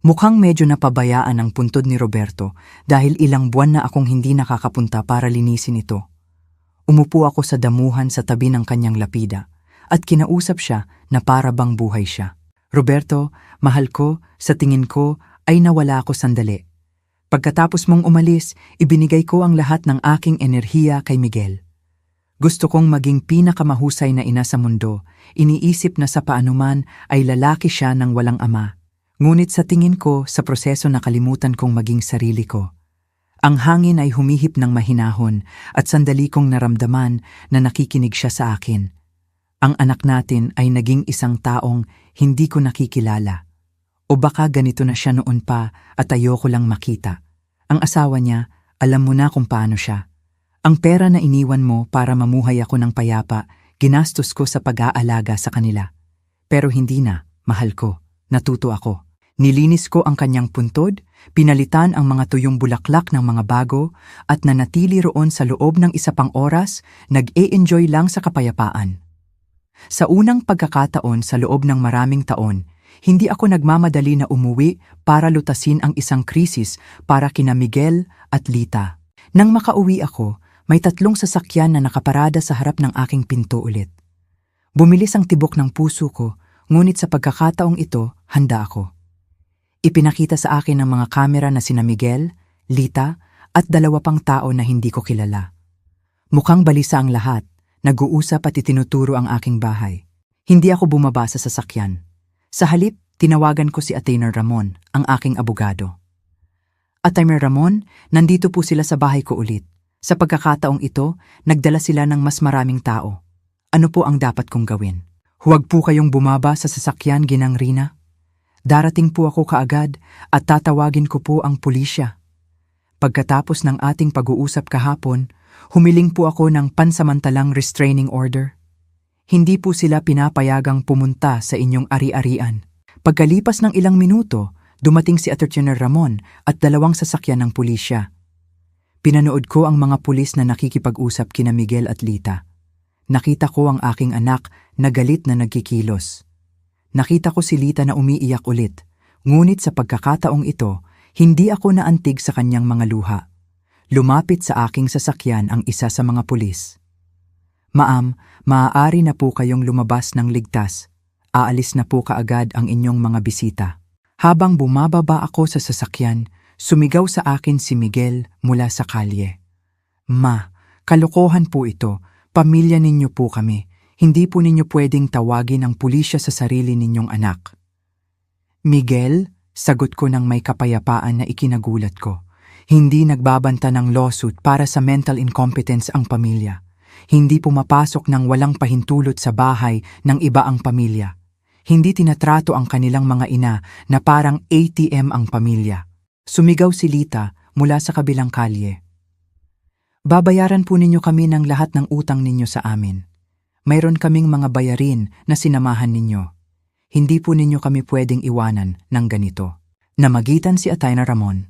Mukhang medyo napabayaan ang puntod ni Roberto dahil ilang buwan na akong hindi nakakapunta para linisin ito. Umupo ako sa damuhan sa tabi ng kanyang lapida at kinausap siya na para bang buhay siya. Roberto, mahal ko, sa tingin ko ay nawala ako sandali. Pagkatapos mong umalis, ibinigay ko ang lahat ng aking enerhiya kay Miguel. Gusto kong maging pinakamahusay na ina sa mundo. Iniisip na sa paanuman ay lalaki siya ng walang ama. Ngunit sa tingin ko, sa proseso nakalimutan kong maging sarili ko. Ang hangin ay humihip ng mahinahon at sandali kong naramdaman na nakikinig siya sa akin. Ang anak natin ay naging isang taong hindi ko nakikilala. O baka ganito na siya noon pa at ayoko lang makita. Ang asawa niya, alam mo na kung paano siya. Ang pera na iniwan mo para mamuhay ako ng payapa, Ginastos ko sa pag-aalaga sa kanila. Pero hindi na, mahal ko, natuto ako. Nilinis ko ang kanyang puntod, pinalitan ang mga tuyong bulaklak ng mga bago, at nanatili roon sa loob ng isa pang oras, nag-e-enjoy lang sa kapayapaan. Sa unang pagkakataon sa loob ng maraming taon, hindi ako nagmamadali na umuwi para lutasin ang isang krisis para kina Miguel at Lita. Nang makauwi ako, may 3 sasakyan na nakaparada sa harap ng aking pinto ulit. Bumilis ang tibok ng puso ko, ngunit sa pagkakataong ito, handa ako. Ipinakita sa akin ng mga kamera na sina Miguel, Lita, at 2 pang tao na hindi ko kilala. Mukhang balisa ang lahat, nag-uusap at itinuturo ang aking bahay. Hindi ako bumaba sa sasakyan. Sa halip, tinawagan ko si Attorney Ramon, ang aking abogado. Attorney Ramon, nandito po sila sa bahay ko ulit. Sa pagkakataong ito, nagdala sila ng mas maraming tao. Ano po ang dapat kong gawin? Huwag po kayong bumaba sa sasakyan, Ginang Rina. Darating po ako kaagad at tatawagin ko po ang pulisya. Pagkatapos ng ating pag-uusap kahapon, humiling po ako ng pansamantalang restraining order. Hindi po sila pinapayagang pumunta sa inyong ari-arian. Pagkalipas ng ilang minuto, dumating si Attorney Ramon at 2 sasakyan ng pulisya. Pinanood ko ang mga pulis na nakikipag-usap kina Miguel at Lita. Nakita ko ang aking anak na galit na nagkikilos. Nakita ko si Lita na umiiyak ulit, ngunit sa pagkakataong ito, hindi ako naantig sa kanyang mga luha. Lumapit sa aking sasakyan ang isa sa mga pulis. Ma'am, maaari na po kayong lumabas ng ligtas. Aalis na po kaagad ang inyong mga bisita. Habang bumababa ako sa sasakyan, sumigaw sa akin si Miguel mula sa kalye. Ma, kalokohan po ito. Pamilya ninyo po kami. Hindi po ninyo pwedeng tawagin ang pulisya sa sarili ninyong anak. Miguel, sagot ko ng may kapayapaan na ikinagulat ko. Hindi nagbabanta ng lawsuit para sa mental incompetence ang pamilya. Hindi pumapasok ng walang pahintulot sa bahay ng iba ang pamilya. Hindi tinatrato ang kanilang mga ina na parang ATM ang pamilya. Sumigaw si Lita mula sa kabilang kalye. Babayaran po ninyo kami ng lahat ng utang ninyo sa amin. Mayroon kaming mga bayarin na sinamahan ninyo. Hindi po ninyo kami pwedeng iwanan ng ganito. Namagitan si Attorney Ramon.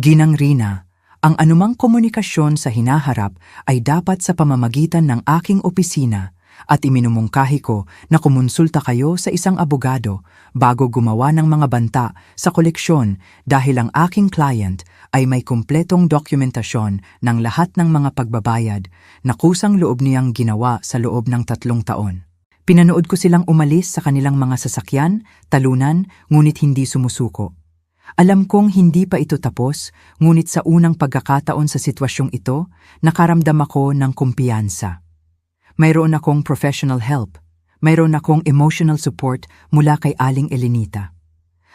Ginang Rina, ang anumang komunikasyon sa hinaharap ay dapat sa pamamagitan ng aking opisina at iminumungkahi ko na kumonsulta kayo sa isang abogado bago gumawa ng mga banta sa koleksyon dahil ang aking client ay may kumpletong dokumentasyon ng lahat ng mga pagbabayad na kusang loob niyang ginawa sa loob ng 3 taon. Pinanood ko silang umalis sa kanilang mga sasakyan, talunan, ngunit hindi sumusuko. Alam kong hindi pa ito tapos, ngunit sa unang pagkakataon sa sitwasyong ito, nakaramdam ako ng kumpiyansa. Mayroon akong professional help, mayroon akong emotional support mula kay Aling Elenita.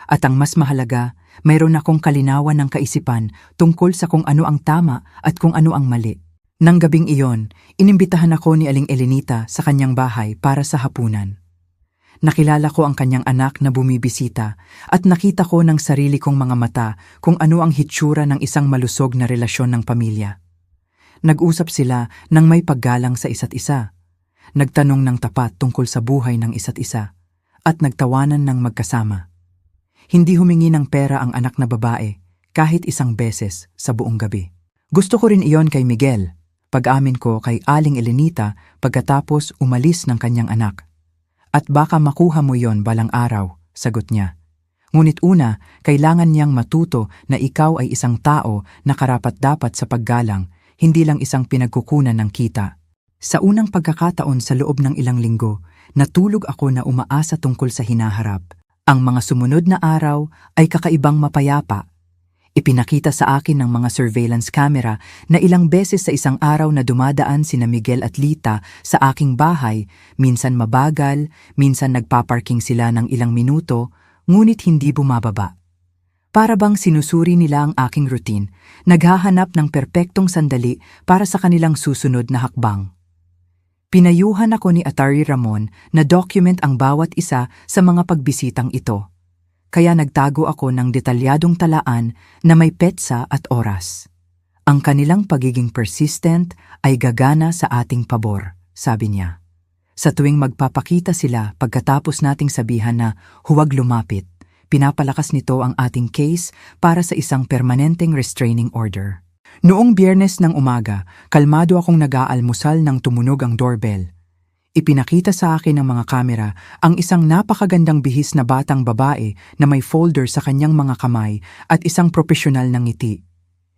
At ang mas mahalaga, mayroon akong kalinawan ng kaisipan tungkol sa kung ano ang tama at kung ano ang mali. Nang gabing iyon, inimbitahan ako ni Aling Elenita sa kanyang bahay para sa hapunan. Nakilala ko ang kanyang anak na bumibisita at nakita ko ng sarili kong mga mata kung ano ang hitsura ng isang malusog na relasyon ng pamilya. Nag-usap sila ng may paggalang sa isa't isa. Nagtanong ng tapat tungkol sa buhay ng isa't isa at nagtawanan ng magkasama. Hindi humingi ng pera ang anak na babae kahit isang beses sa buong gabi. Gusto ko rin iyon kay Miguel, pag-amin ko kay Aling Elenita pagkatapos umalis ng kanyang anak. At baka makuha mo yon balang araw, sagot niya. Ngunit una, kailangan niyang matuto na ikaw ay isang tao na karapat-dapat sa paggalang, hindi lang isang pinagkukunan ng kita. Sa unang pagkakataon sa loob ng ilang linggo, natulog ako na umaasa tungkol sa hinaharap. Ang mga sumunod na araw ay kakaibang mapayapa. Ipinakita sa akin ng mga surveillance camera na ilang beses sa isang araw na dumadaan sina Miguel at Lita sa aking bahay, minsan mabagal, minsan nagpaparking sila ng ilang minuto, ngunit hindi bumababa. Para bang sinusuri nila ang aking routine, naghahanap ng perpektong sandali para sa kanilang susunod na hakbang. Pinayuhan ako ni Attorney Ramon na document ang bawat isa sa mga pagbisitang ito. Kaya nagtago ako ng detalyadong talaan na may petsa at oras. Ang kanilang pagiging persistent ay gagana sa ating pabor, sabi niya. Sa tuwing magpapakita sila pagkatapos nating sabihan na huwag lumapit, pinapalakas nito ang ating case para sa isang permanenteng restraining order. Noong Biyernes ng umaga, kalmado akong nag-aalmusal nang tumunog ang doorbell. Ipinakita sa akin ng mga kamera ang isang napakagandang bihis na batang babae na may folder sa kanyang mga kamay at isang propesyonal na ngiti.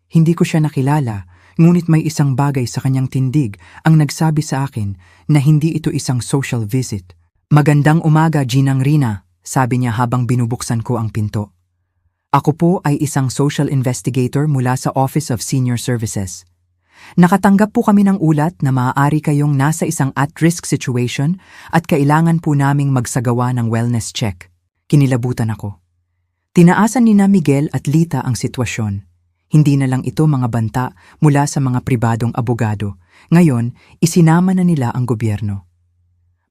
Hindi ko siya nakilala, ngunit may isang bagay sa kanyang tindig ang nagsabi sa akin na hindi ito isang social visit. "Magandang umaga, Ginang Rina," sabi niya habang binubuksan ko ang pinto. "Ako po ay isang social investigator mula sa Office of Senior Services. Nakatanggap po kami ng ulat na maaari kayong nasa isang at-risk situation at kailangan po naming magsagawa ng wellness check." Kinilabutan ako. Tinaasan ni na Miguel at Lita ang sitwasyon. Hindi na lang ito mga banta mula sa mga pribadong abogado. Ngayon, isinama na nila ang gobyerno.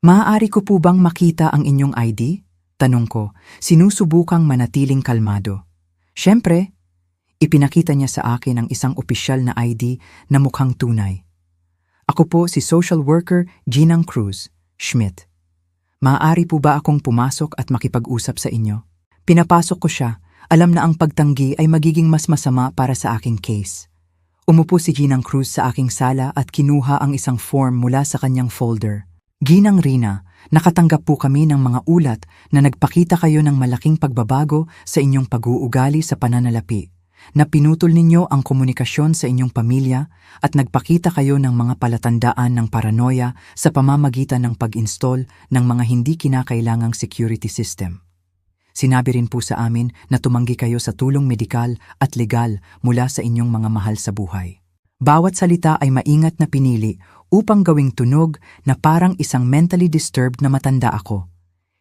"Maaari ko po bang makita ang inyong ID?" Tanong ko, sinusubukang manatiling kalmado. Siyempre, ipinakita niya sa akin ang isang opisyal na ID na mukhang tunay. "Ako po si Social Worker Ginang Cruz, Schmidt. Maaari po ba akong pumasok at makipag-usap sa inyo?" Pinapasok ko siya, alam na ang pagtanggi ay magiging mas masama para sa aking case. Umupo si Ginang Cruz sa aking sala at kinuha ang isang form mula sa kanyang folder. "Ginang Rina, nakatanggap po kami ng mga ulat na nagpakita kayo ng malaking pagbabago sa inyong pag-uugali sa pananalapi, na pinutol ninyo ang komunikasyon sa inyong pamilya at nagpakita kayo ng mga palatandaan ng paranoia sa pamamagitan ng pag-install ng mga hindi kinakailangang security system. Sinabi rin po sa amin na tumanggi kayo sa tulong medikal at legal mula sa inyong mga mahal sa buhay. Bawat salita ay maingat na pinili upang gawing tunog na parang isang mentally disturbed na matanda ako.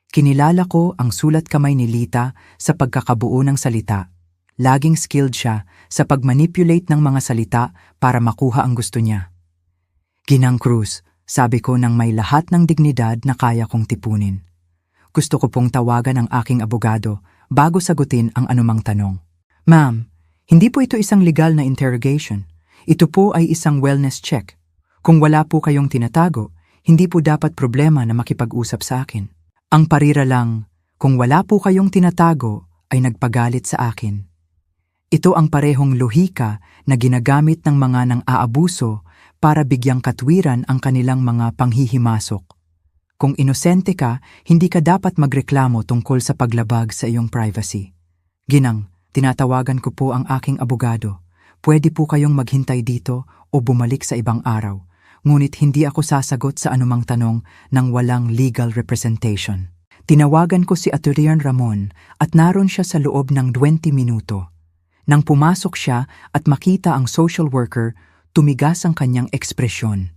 Kinilala ko ang sulat kamay ni Lita sa pagkakabuo ng salita. Laging skilled siya sa pag-manipulate ng mga salita para makuha ang gusto niya. "Ginang Cruz," sabi ko nang may lahat ng dignidad na kaya kong tipunin. "Gusto ko pong tawagan ang aking abogado bago sagutin ang anumang tanong." "Ma'am, hindi po ito isang legal na interrogation. Ito po ay isang wellness check. Kung wala po kayong tinatago, hindi po dapat problema na makipag-usap sa akin. Ang parira lang, kung wala po kayong tinatago, ay nagpagalit sa akin. Ito ang parehong lohika na ginagamit ng mga nang-aabuso para bigyang katwiran ang kanilang mga panghihimasok. Kung inosente ka, hindi ka dapat magreklamo tungkol sa paglabag sa iyong privacy. Ginang, tinatawagan ko po ang aking abogado. Pwede po kayong maghintay dito o bumalik sa ibang araw. Ngunit hindi ako sasagot sa anumang tanong nang walang legal representation." Tinawagan ko si Attorney Ramon at naroon siya sa loob ng 20 minuto. Nang pumasok siya at makita ang social worker, tumigas ang kanyang ekspresyon.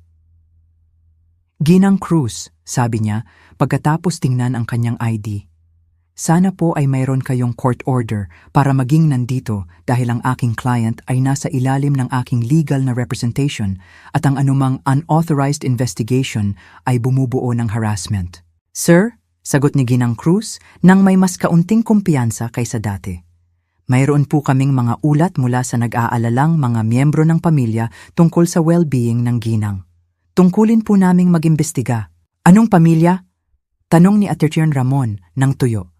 "Ginang Cruz," sabi niya pagkatapos tingnan ang kanyang ID. "Sana po ay mayroon kayong court order para maging nandito dahil ang aking client ay nasa ilalim ng aking legal na representation at ang anumang unauthorized investigation ay bumubuo ng harassment." "Sir," sagot ni Ginang Cruz nang may mas kaunting kumpiyansa kaysa dati. "Mayroon po kaming mga ulat mula sa nag-aalalang mga miyembro ng pamilya tungkol sa well-being ng ginang. Tungkulin po naming mag-imbestiga." "Anong pamilya?" tanong ni Attorney Ramon ng tuyo.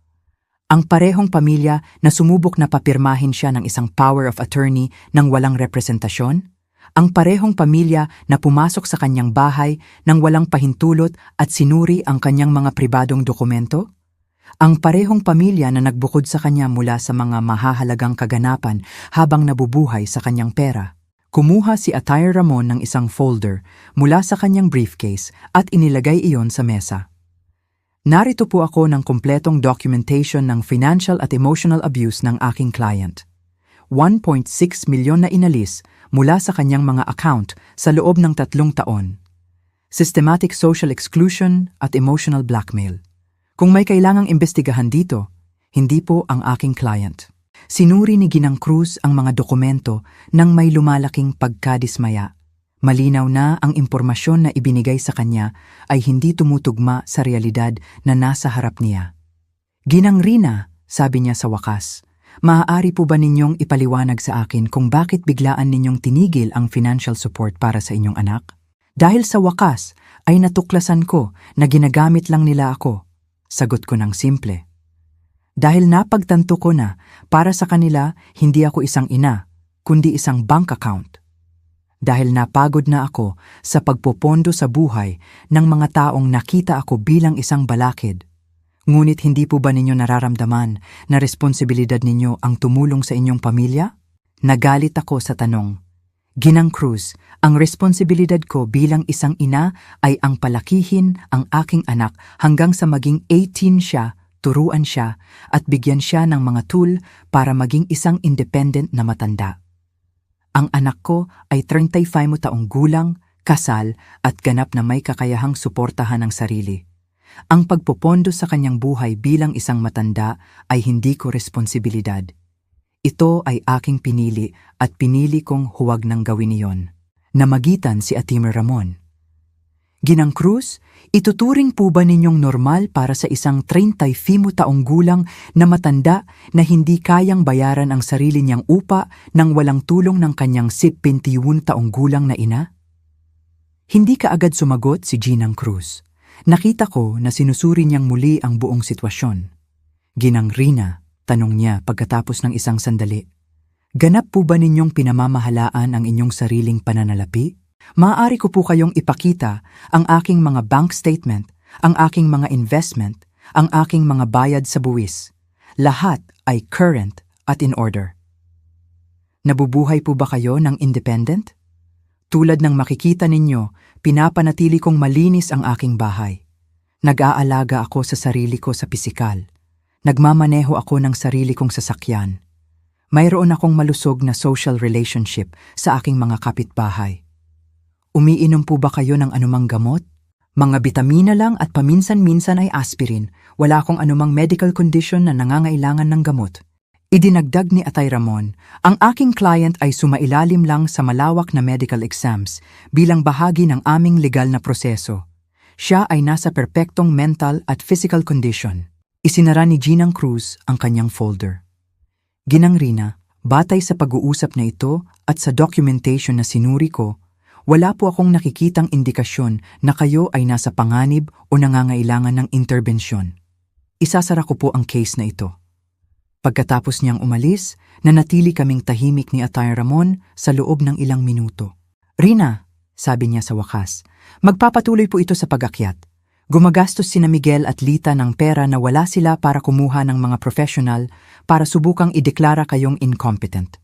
"Ang parehong pamilya na sumubok na papirmahin siya ng isang power of attorney nang walang representasyon? Ang parehong pamilya na pumasok sa kanyang bahay nang walang pahintulot at sinuri ang kanyang mga pribadong dokumento? Ang parehong pamilya na nagbukod sa kanya mula sa mga mahahalagang kaganapan habang nabubuhay sa kanyang pera?" Kumuha si Attorney Ramon ng isang folder mula sa kanyang briefcase at inilagay iyon sa mesa. "Narito po ako ng kumpletong documentation ng financial at emotional abuse ng aking client. 1.6 milyon na inalis mula sa kanyang mga account sa loob ng 3 taon. Systematic social exclusion at emotional blackmail. Kung may kailangang imbestigahan dito, hindi po ang aking client." Sinuri ni Ginang Cruz ang mga dokumento nang may lumalaking pagkadismaya. Malinaw na ang impormasyon na ibinigay sa kanya ay hindi tumutugma sa realidad na nasa harap niya. "Ginang Rina," sabi niya sa wakas, "maaari po ba ninyong ipaliwanag sa akin kung bakit biglaan ninyong tinigil ang financial support para sa inyong anak? Dahil sa wakas, ay natuklasan ko na ginagamit lang nila ako. Sagot ko ng simple. Dahil napagtanto ko na para sa kanila hindi ako isang ina, kundi isang bank account. Dahil napagod na ako sa pagpopondo sa buhay ng mga taong nakita ako bilang isang balakid. Ngunit hindi po ba ninyo nararamdaman na responsibilidad ninyo ang tumulong sa inyong pamilya? Nagalit ako sa tanong. Ginang Cruz, ang responsibilidad ko bilang isang ina ay ang palakihin ang aking anak hanggang sa maging 18 siya, turuan siya at bigyan siya ng mga tool para maging isang independent na matanda. Ang anak ko ay 35 taong gulang, kasal at ganap na may kakayahang suportahan ang sarili. Ang pagpopondo sa kanyang buhay bilang isang matanda ay hindi ko responsibilidad. Ito ay aking pinili at pinili kong huwag nang gawin iyon. Namagitan si Atimer Ramon. Ginang Cruz, ituturing po ba ninyong normal para sa isang 35 taong gulang na matanda na hindi kayang bayaran ang sarili niyang upa nang walang tulong ng kanyang 21 taong gulang na ina? Hindi kaagad sumagot si Ginang Cruz. Nakita ko na sinusuri niyang muli ang buong sitwasyon. Ginang Rina, tanong niya pagkatapos ng isang sandali. Ganap po ba ninyong pinamamahalaan ang inyong sariling pananalapi? Maaari ko po kayong ipakita ang aking mga bank statement, ang aking mga investment, ang aking mga bayad sa buwis. Lahat ay current at in order. Nabubuhay po ba kayo ng independent? Tulad ng makikita ninyo, pinapanatili kong malinis ang aking bahay. Nag-aalaga ako sa sarili ko sa pisikal. Nagmamaneho ako ng sarili kong sasakyan. Mayroon akong malusog na social relationship sa aking mga kapitbahay. Umiinom po ba kayo ng anumang gamot? Mga bitamina lang at paminsan-minsan ay aspirin. Wala akong anumang medical condition na nangangailangan ng gamot. Idinagdag ni Atay Ramon, ang aking client ay sumailalim lang sa malawak na medical exams bilang bahagi ng aming legal na proseso. Siya ay nasa perpektong mental at physical condition. Isinara ni Ginang Cruz ang kanyang folder. Ginang Rina, batay sa pag-uusap na ito at sa documentation na sinuri ko, wala po akong nakikitang indikasyon na kayo ay nasa panganib o nangangailangan ng interbensyon. Isasara ko po ang case na ito. Pagkatapos niyang umalis, nanatili kaming tahimik ni Atay Ramon sa loob ng ilang minuto. Rina, sabi niya sa wakas, magpapatuloy po ito sa pag-akyat. Gumagastos sina Miguel at Lita ng pera na wala sila para kumuha ng mga professional para subukang ideklara kayong incompetent.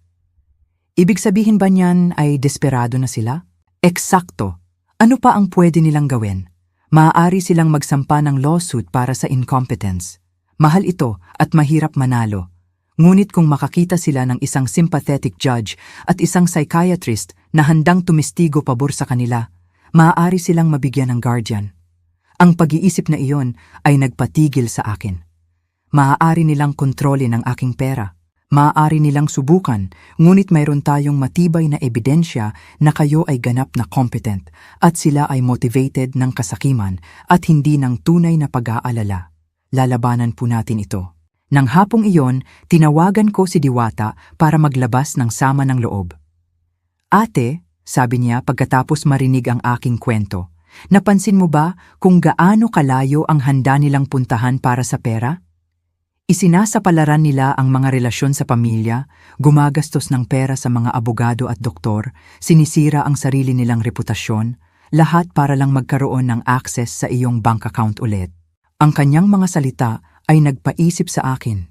Ibig sabihin ba niyan ay desperado na sila? Eksakto. Ano pa ang pwede nilang gawin? Maaari silang magsampa ng lawsuit para sa incompetence. Mahal ito at mahirap manalo. Ngunit kung makakita sila ng isang sympathetic judge at isang psychiatrist na handang tumistigo pabor sa kanila, maaari silang mabigyan ng guardian. Ang pag-iisip na iyon ay nagpatigil sa akin. Maaari nilang kontrolin ang aking pera. Maaari nilang subukan, ngunit mayroon tayong matibay na ebidensya na kayo ay ganap na competent at sila ay motivated ng kasakiman at hindi ng tunay na pag-aalala. Lalabanan po natin ito. Nang hapong iyon, tinawagan ko si Diwata para maglabas ng sama ng loob. Ate, sabi niya pagkatapos marinig ang aking kwento, napansin mo ba kung gaano kalayo ang handa nilang puntahan para sa pera? Isinasapalaran nila ang mga relasyon sa pamilya, gumagastos ng pera sa mga abogado at doktor, sinisira ang sarili nilang reputasyon, lahat para lang magkaroon ng access sa iyong bank account ulit. Ang kanyang mga salita ay nagpaisip sa akin.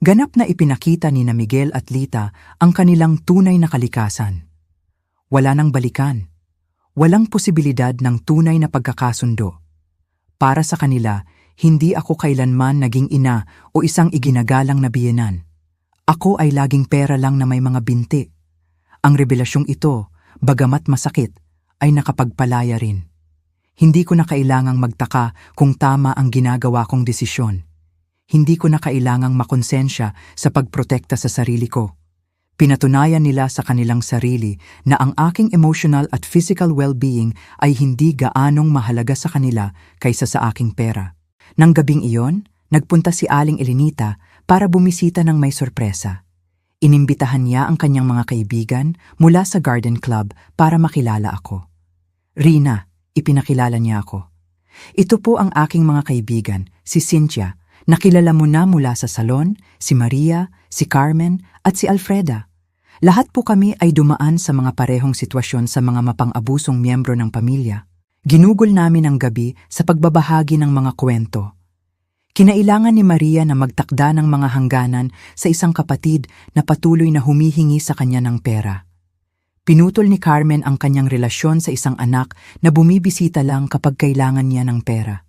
Ganap na ipinakita ni na Miguel at Lita ang kanilang tunay na kalikasan. Wala nang balikan. Walang posibilidad ng tunay na pagkakasundo. Para sa kanila, hindi ako kailanman naging ina o isang iginagalang na biyenan. Ako ay laging pera lang na may mga binti. Ang revelasyong ito, bagamat masakit, ay nakapagpalaya rin. Hindi ko na kailangang magtaka kung tama ang ginagawa kong desisyon. Hindi ko na kailangang makonsensya sa pagprotekta sa sarili ko. Pinatunayan nila sa kanilang sarili na ang aking emotional at physical well-being ay hindi gaanong mahalaga sa kanila kaysa sa aking pera. Nang gabing iyon, nagpunta si Aling Elenita para bumisita ng may sorpresa. Inimbitahan niya ang kanyang mga kaibigan mula sa garden club para makilala ako. Rina, Ipinakilala niya ako. Ito po ang aking mga kaibigan, si Cynthia, nakilala mo na mula sa salon, si Maria, si Carmen, at si Alfreda. Lahat po kami ay dumaan sa mga parehong sitwasyon sa mga mapang-abusong miyembro ng pamilya. Ginugol namin ang gabi sa pagbabahagi ng mga kwento. Kinailangan ni Maria na magtakda ng mga hangganan sa isang kapatid na patuloy na humihingi sa kanya ng pera. Pinutol ni Carmen ang kanyang relasyon sa isang anak na bumibisita lang kapag kailangan niya ng pera.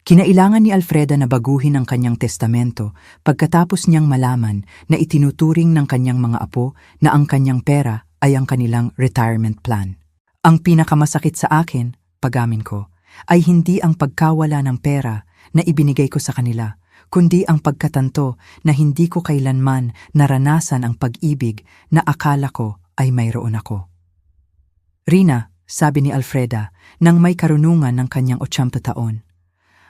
Kinailangan ni Alfreda na baguhin ang kanyang testamento pagkatapos niyang malaman na itinuturing ng kanyang mga apo na ang kanyang pera ay ang kanilang retirement plan. Ang pinakamasakit sa akin, pag-amin ko, ay hindi ang pagkawala ng pera na ibinigay ko sa kanila, kundi ang pagkatanto na hindi ko kailanman naranasan ang pag-ibig na akala ko ay mayroon ako. Rina, sabi ni Alfreda nang may karunungan ng kanyang 80 taon,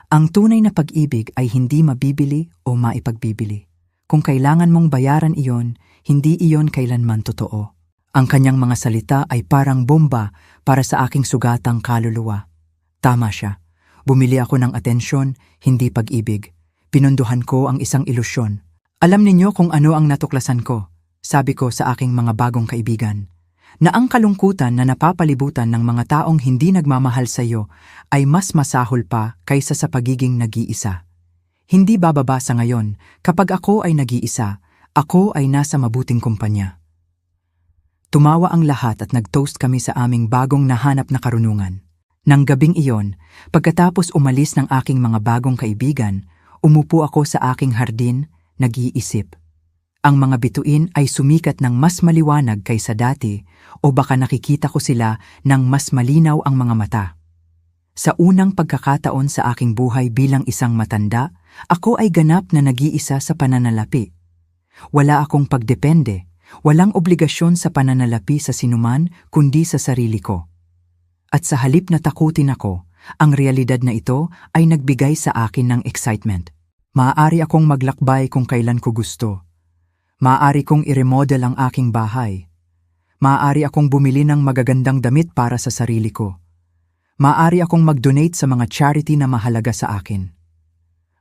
ang tunay na pag-ibig ay hindi mabibili o maipagbibili. Kung kailangan mong bayaran iyon, hindi iyon kailanman totoo. Ang kanyang mga salita ay parang bomba para sa aking sugatang kaluluwa. Tama siya. Bumili ako ng atensyon, hindi pag-ibig. Pinunduhan ko ang isang ilusyon. Alam ninyo kung ano ang natuklasan ko, sabi ko sa aking mga bagong kaibigan, na ang kalungkutan na napapalibutan ng mga taong hindi nagmamahal sa iyo ay mas masahol pa kaysa sa pagiging nag-iisa. Hindi bababa sa ngayon, kapag ako ay nag-iisa, ako ay nasa mabuting kumpanya. Tumawa ang lahat at nag-toast kami sa aming bagong nahanap na karunungan. Nang gabing iyon, pagkatapos umalis ng aking mga bagong kaibigan, umupo ako sa aking hardin, nag-iisip. Ang mga bituin ay sumikat ng mas maliwanag kaysa dati o baka nakikita ko sila ng mas malinaw ang mga mata. Sa unang pagkakataon sa aking buhay bilang isang matanda, ako ay ganap na nag-iisa sa pananalapi. Wala akong pagdepende, walang obligasyon sa pananalapi sa sinuman kundi sa sarili ko. At sa halip na takutin ako, ang realidad na ito ay nagbigay sa akin ng excitement. Maaari akong maglakbay kung kailan ko gusto. Maaari kong i-remodel ang aking bahay. Maaari akong bumili ng magagandang damit para sa sarili ko. Maaari akong mag-donate sa mga charity na mahalaga sa akin.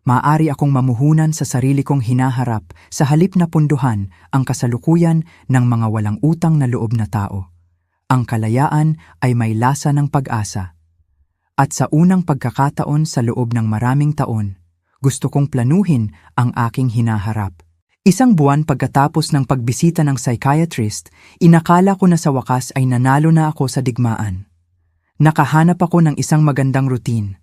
Maaari akong mamuhunan sa sarili kong hinaharap sa halip na punduhan ang kasalukuyan ng mga walang utang na loob na tao. Ang kalayaan ay may lasa ng pag-asa. At sa unang pagkakataon sa loob ng maraming taon, gusto kong planuhin ang aking hinaharap. Isang buwan pagkatapos ng pagbisita ng psychiatrist, inakala ko na sa wakas ay nanalo na ako sa digmaan. Nakahanap ako ng isang magandang routine.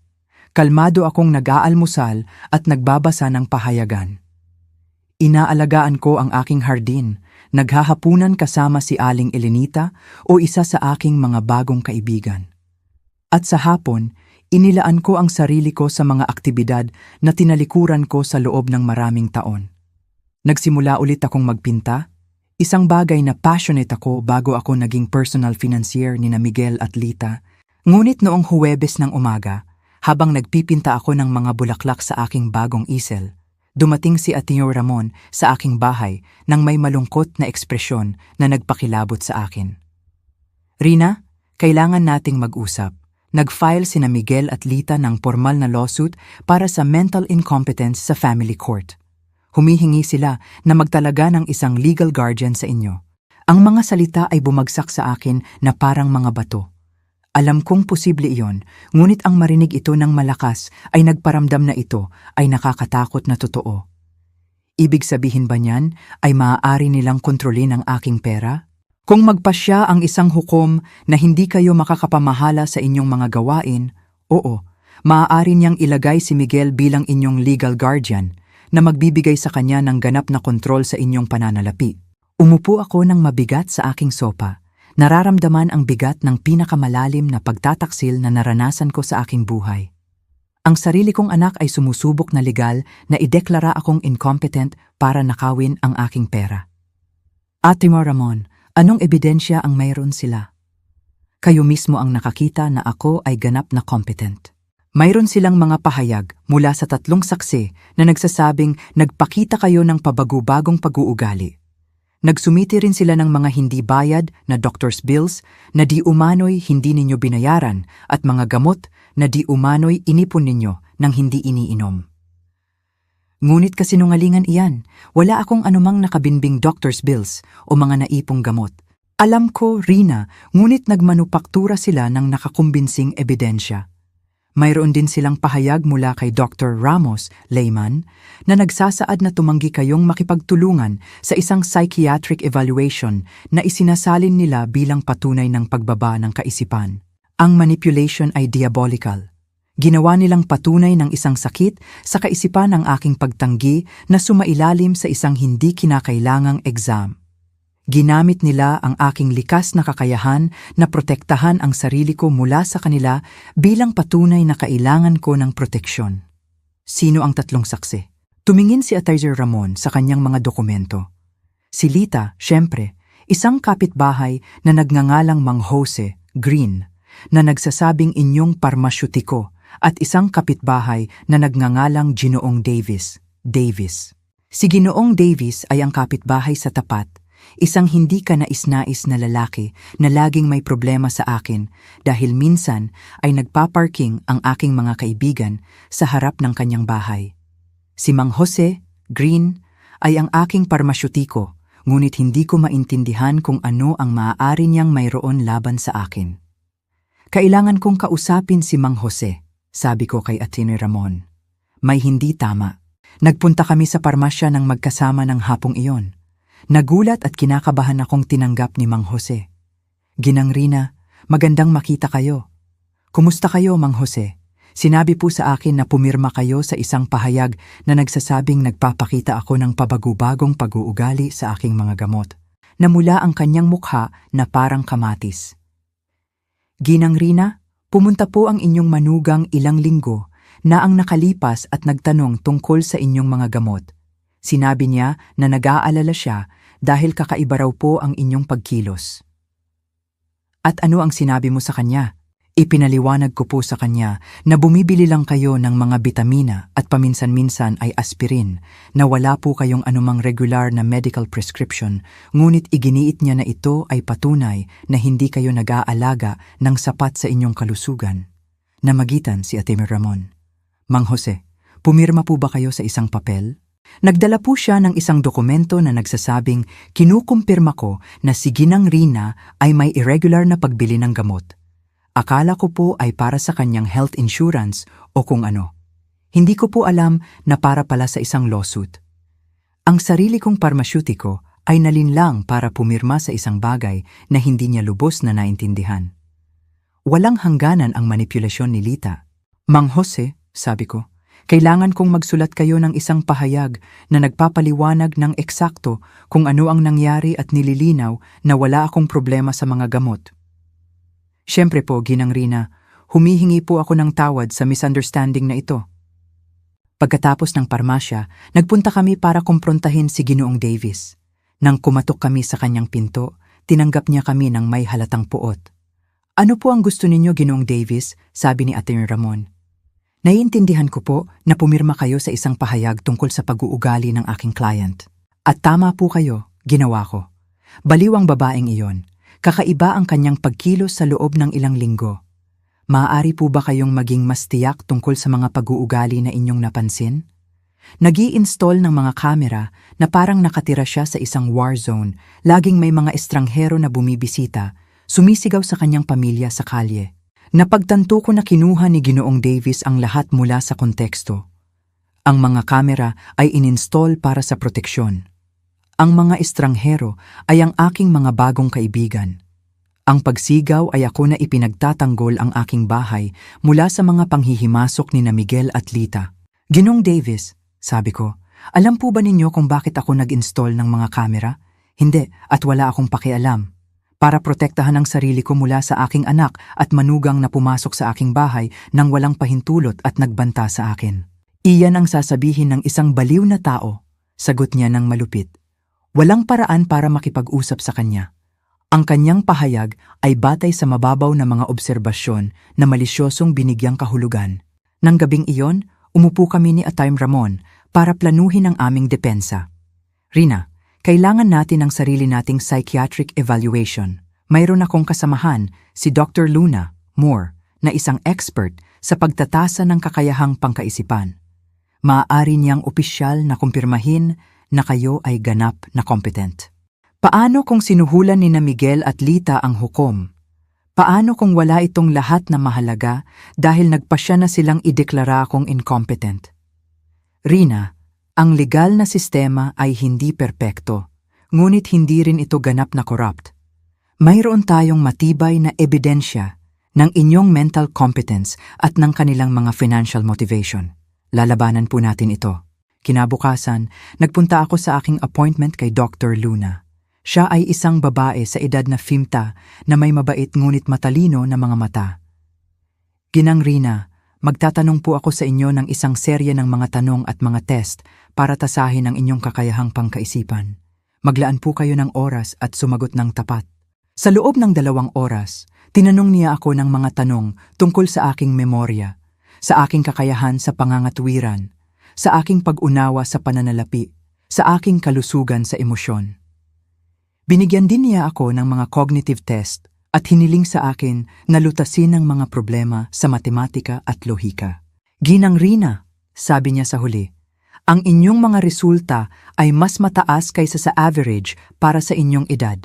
Kalmado akong nag-aalmusal at nagbabasa ng pahayagan. Inaalagaan ko ang aking hardin, naghahapunan kasama si Aling Elenita o isa sa aking mga bagong kaibigan. At sa hapon, inilaan ko ang sarili ko sa mga aktibidad na tinalikuran ko sa loob ng maraming taon. Nagsimula ulit akong magpinta, isang bagay na passionate ako bago ako naging personal financier ni na Miguel at Lita. Ngunit noong Huwebes ng umaga, habang nagpipinta ako ng mga bulaklak sa aking bagong easel, dumating si Atinyo Ramon sa aking bahay nang may malungkot na ekspresyon na nagpakilabot sa akin. Rina, kailangan nating mag-usap. Nag-file sina Miguel at Lita ng formal na lawsuit para sa mental incompetence sa family court. Humihingi sila na magtalaga ng isang legal guardian sa inyo. Ang mga salita ay bumagsak sa akin na parang mga bato. Alam kong posible iyon, ngunit ang marinig ito ng malakas ay nagparamdam na ito ay nakakatakot na totoo. Ibig sabihin ba niyan ay maaari nilang kontrolin ang aking pera? Kung magpasya ang isang hukom na hindi kayo makakapamahala sa inyong mga gawain, oo, maaari niyang ilagay si Miguel bilang inyong legal guardian na magbibigay sa kanya ng ganap na kontrol sa inyong pananalapi. Umupo ako ng mabigat sa aking sopa. Nararamdaman ang bigat ng pinakamalalim na pagtataksil na naranasan ko sa aking buhay. Ang sarili kong anak ay sumusubok na legal na ideklara akong incompetent para nakawin ang aking pera. Ate Ramon, anong ebidensya ang mayroon sila? Kayo mismo ang nakakita na ako ay ganap na competent. Mayroon silang mga pahayag mula sa 3 saksi na nagsasabing nagpakita kayo ng pabago-bagong pag-uugali. Nagsumiti rin sila ng mga hindi bayad na doctor's bills na di umano'y hindi ninyo binayaran at mga gamot na di umano'y inipon ninyo nang hindi iniinom. Ngunit kasinungalingan iyan, wala akong anumang nakabinbing doctor's bills o mga naipong gamot. Alam ko, Rina, ngunit nagmanupaktura sila ng nakakumbinsing ebidensya. Mayroon din silang pahayag mula kay Dr. Ramos, layman, na nagsasaad na tumanggi kayong makipagtulungan sa isang psychiatric evaluation na isinasalin nila bilang patunay ng pagbaba ng kaisipan. Ang manipulation ay diabolical. Ginawa nilang patunay ng isang sakit sa kaisipan ang aking pagtanggi na sumailalim sa isang hindi kinakailangang exam. Ginamit nila ang aking likas na kakayahan na protektahan ang sarili ko mula sa kanila bilang patunay na kailangan ko ng proteksyon. Sino ang tatlong saksi? Tumingin si Attorney Ramon sa kanyang mga dokumento. Si Lita, syempre, isang kapitbahay na nagngangalang Mang Jose, Green, na nagsasabing inyong parmasyutiko at isang kapitbahay na nagngangalang Ginoong Davis, Davis. Si Ginoong Davis ay ang kapitbahay sa tapat, isang hindi ka nais-nais na lalaki na laging may problema sa akin dahil minsan ay nagpaparking ang aking mga kaibigan sa harap ng kanyang bahay. Si Mang Jose, Green, ay ang aking parmasyutiko, ngunit hindi ko maintindihan kung ano ang maaari niyang mayroon laban sa akin. Kailangan kong kausapin si Mang Jose, sabi ko kay Attorney Ramon. May hindi tama. Nagpunta kami sa parmasya ng magkasama ng hapong iyon. Nagulat at kinakabahan akong tinanggap ni Mang Jose. Ginang Rina, magandang makita kayo. Kumusta kayo, Mang Jose? Sinabi po sa akin na pumirma kayo sa isang pahayag na nagsasabing nagpapakita ako ng pabagubagong pag-uugali sa aking mga gamot, na mula ang kanyang mukha na parang kamatis. Ginang Rina, pumunta po ang inyong manugang ilang linggo na ang nakalipas at nagtanong tungkol sa inyong mga gamot. Sinabi niya na nag-aalala siya dahil kakaiba raw po ang inyong pagkilos. At ano ang sinabi mo sa kanya? Ipinaliwanag ko po sa kanya na bumibili lang kayo ng mga bitamina at paminsan-minsan ay aspirin na wala po kayong anumang regular na medical prescription, ngunit iginiit niya na ito ay patunay na hindi kayo nag-aalaga ng sapat sa inyong kalusugan. Namagitan si Attorney Ramon. Mang Jose, pumirma po ba kayo sa isang papel? Nagdala po siya ng isang dokumento na nagsasabing kinukumpirma ko na si Ginang Rina ay may irregular na pagbili ng gamot. Akala ko po ay para sa kanyang health insurance o kung ano. Hindi ko po alam na para pala sa isang lawsuit. Ang sarili kong parmasyutiko ay nalinlang para pumirma sa isang bagay na hindi niya lubos na naintindihan. Walang hangganan ang manipulasyon ni Lita. Mang Jose, sabi ko, kailangan kong magsulat kayo ng isang pahayag na nagpapaliwanag ng eksakto kung ano ang nangyari at nililinaw na wala akong problema sa mga gamot. Siyempre po, Ginang Rina, humihingi po ako ng tawad sa misunderstanding na ito. Pagkatapos ng parmasya, nagpunta kami para kumprontahin si Ginoong Davis. Nang kumatok kami sa kanyang pinto, tinanggap niya kami ng may halatang puot. Ano po ang gusto ninyo, Ginoong Davis? Sabi ni Attorney Ramon. Naiintindihan ko po na pumirma kayo sa isang pahayag tungkol sa pag-uugali ng aking client. At tama po kayo, ginawa ko. Baliw ang babaeng iyon. Kakaiba ang kanyang pagkilos sa loob ng ilang linggo. Maaari po ba kayong maging mas tiyak tungkol sa mga pag-uugali na inyong napansin? Nag-i-install ng mga kamera na parang nakatira siya sa isang war zone, laging may mga estranghero na bumibisita, sumisigaw sa kanyang pamilya sa kalye. Napagtanto ko na kinuha ni Ginoong Davis ang lahat mula sa konteksto. Ang mga kamera ay ininstall para sa proteksyon. Ang mga estranghero ay ang aking mga bagong kaibigan. Ang pagsigaw ay ako na ipinagtatanggol ang aking bahay mula sa mga panghihimasok ni na Miguel at Lita. Ginoong Davis, sabi ko, alam po ba ninyo kung bakit ako nag-install ng mga kamera? Hindi, at wala akong pakialam. Para protektahan ang sarili ko mula sa aking anak at manugang na pumasok sa aking bahay nang walang pahintulot at nagbanta sa akin. Iyan ang sasabihin ng isang baliw na tao, sagot niya ng malupit. Walang paraan para makipag-usap sa kanya. Ang kanyang pahayag ay batay sa mababaw na mga obserbasyon na malisyosong binigyang kahulugan. Nang gabing iyon, umupo kami ni Attorney Ramon para planuhin ang aming depensa. Rina, Kailangan natin ang sarili nating psychiatric evaluation. Mayroon akong kasamahan, si Dr. Luna Moore, na isang expert sa pagtatasa ng kakayahang pangkaisipan. Maaari niyang opisyal na kumpirmahin na kayo ay ganap na competent. Paano kung sinuhulan ni na Miguel at Lita ang hukom? Paano kung wala itong lahat na mahalaga dahil nagpasya na silang ideklara akong incompetent? Rina, ang legal na sistema ay hindi perpekto, ngunit hindi rin ito ganap na corrupt. Mayroon tayong matibay na ebidensya ng inyong mental competence at ng kanilang mga financial motivation. Lalabanan po natin ito. Kinabukasan, nagpunta ako sa aking appointment kay Dr. Luna. Siya ay isang babae sa edad na 50 na may mabait ngunit matalino na mga mata. Ginang Rina, magtatanong po ako sa inyo ng isang serye ng mga tanong at mga test para tasahin ang inyong kakayahang pangkaisipan. Maglaan po kayo ng oras at sumagot ng tapat. Sa loob ng 2 oras, tinanong niya ako ng mga tanong tungkol sa aking memorya, sa aking kakayahan sa pangangatwiran, sa aking pag-unawa sa pananalapi, sa aking kalusugan sa emosyon. Binigyan din niya ako ng mga cognitive test at hiniling sa akin na lutasin ang mga problema sa matematika at lohika. Ginang Rina, sabi niya sa huli, ang inyong mga resulta ay mas mataas kaysa sa average para sa inyong edad.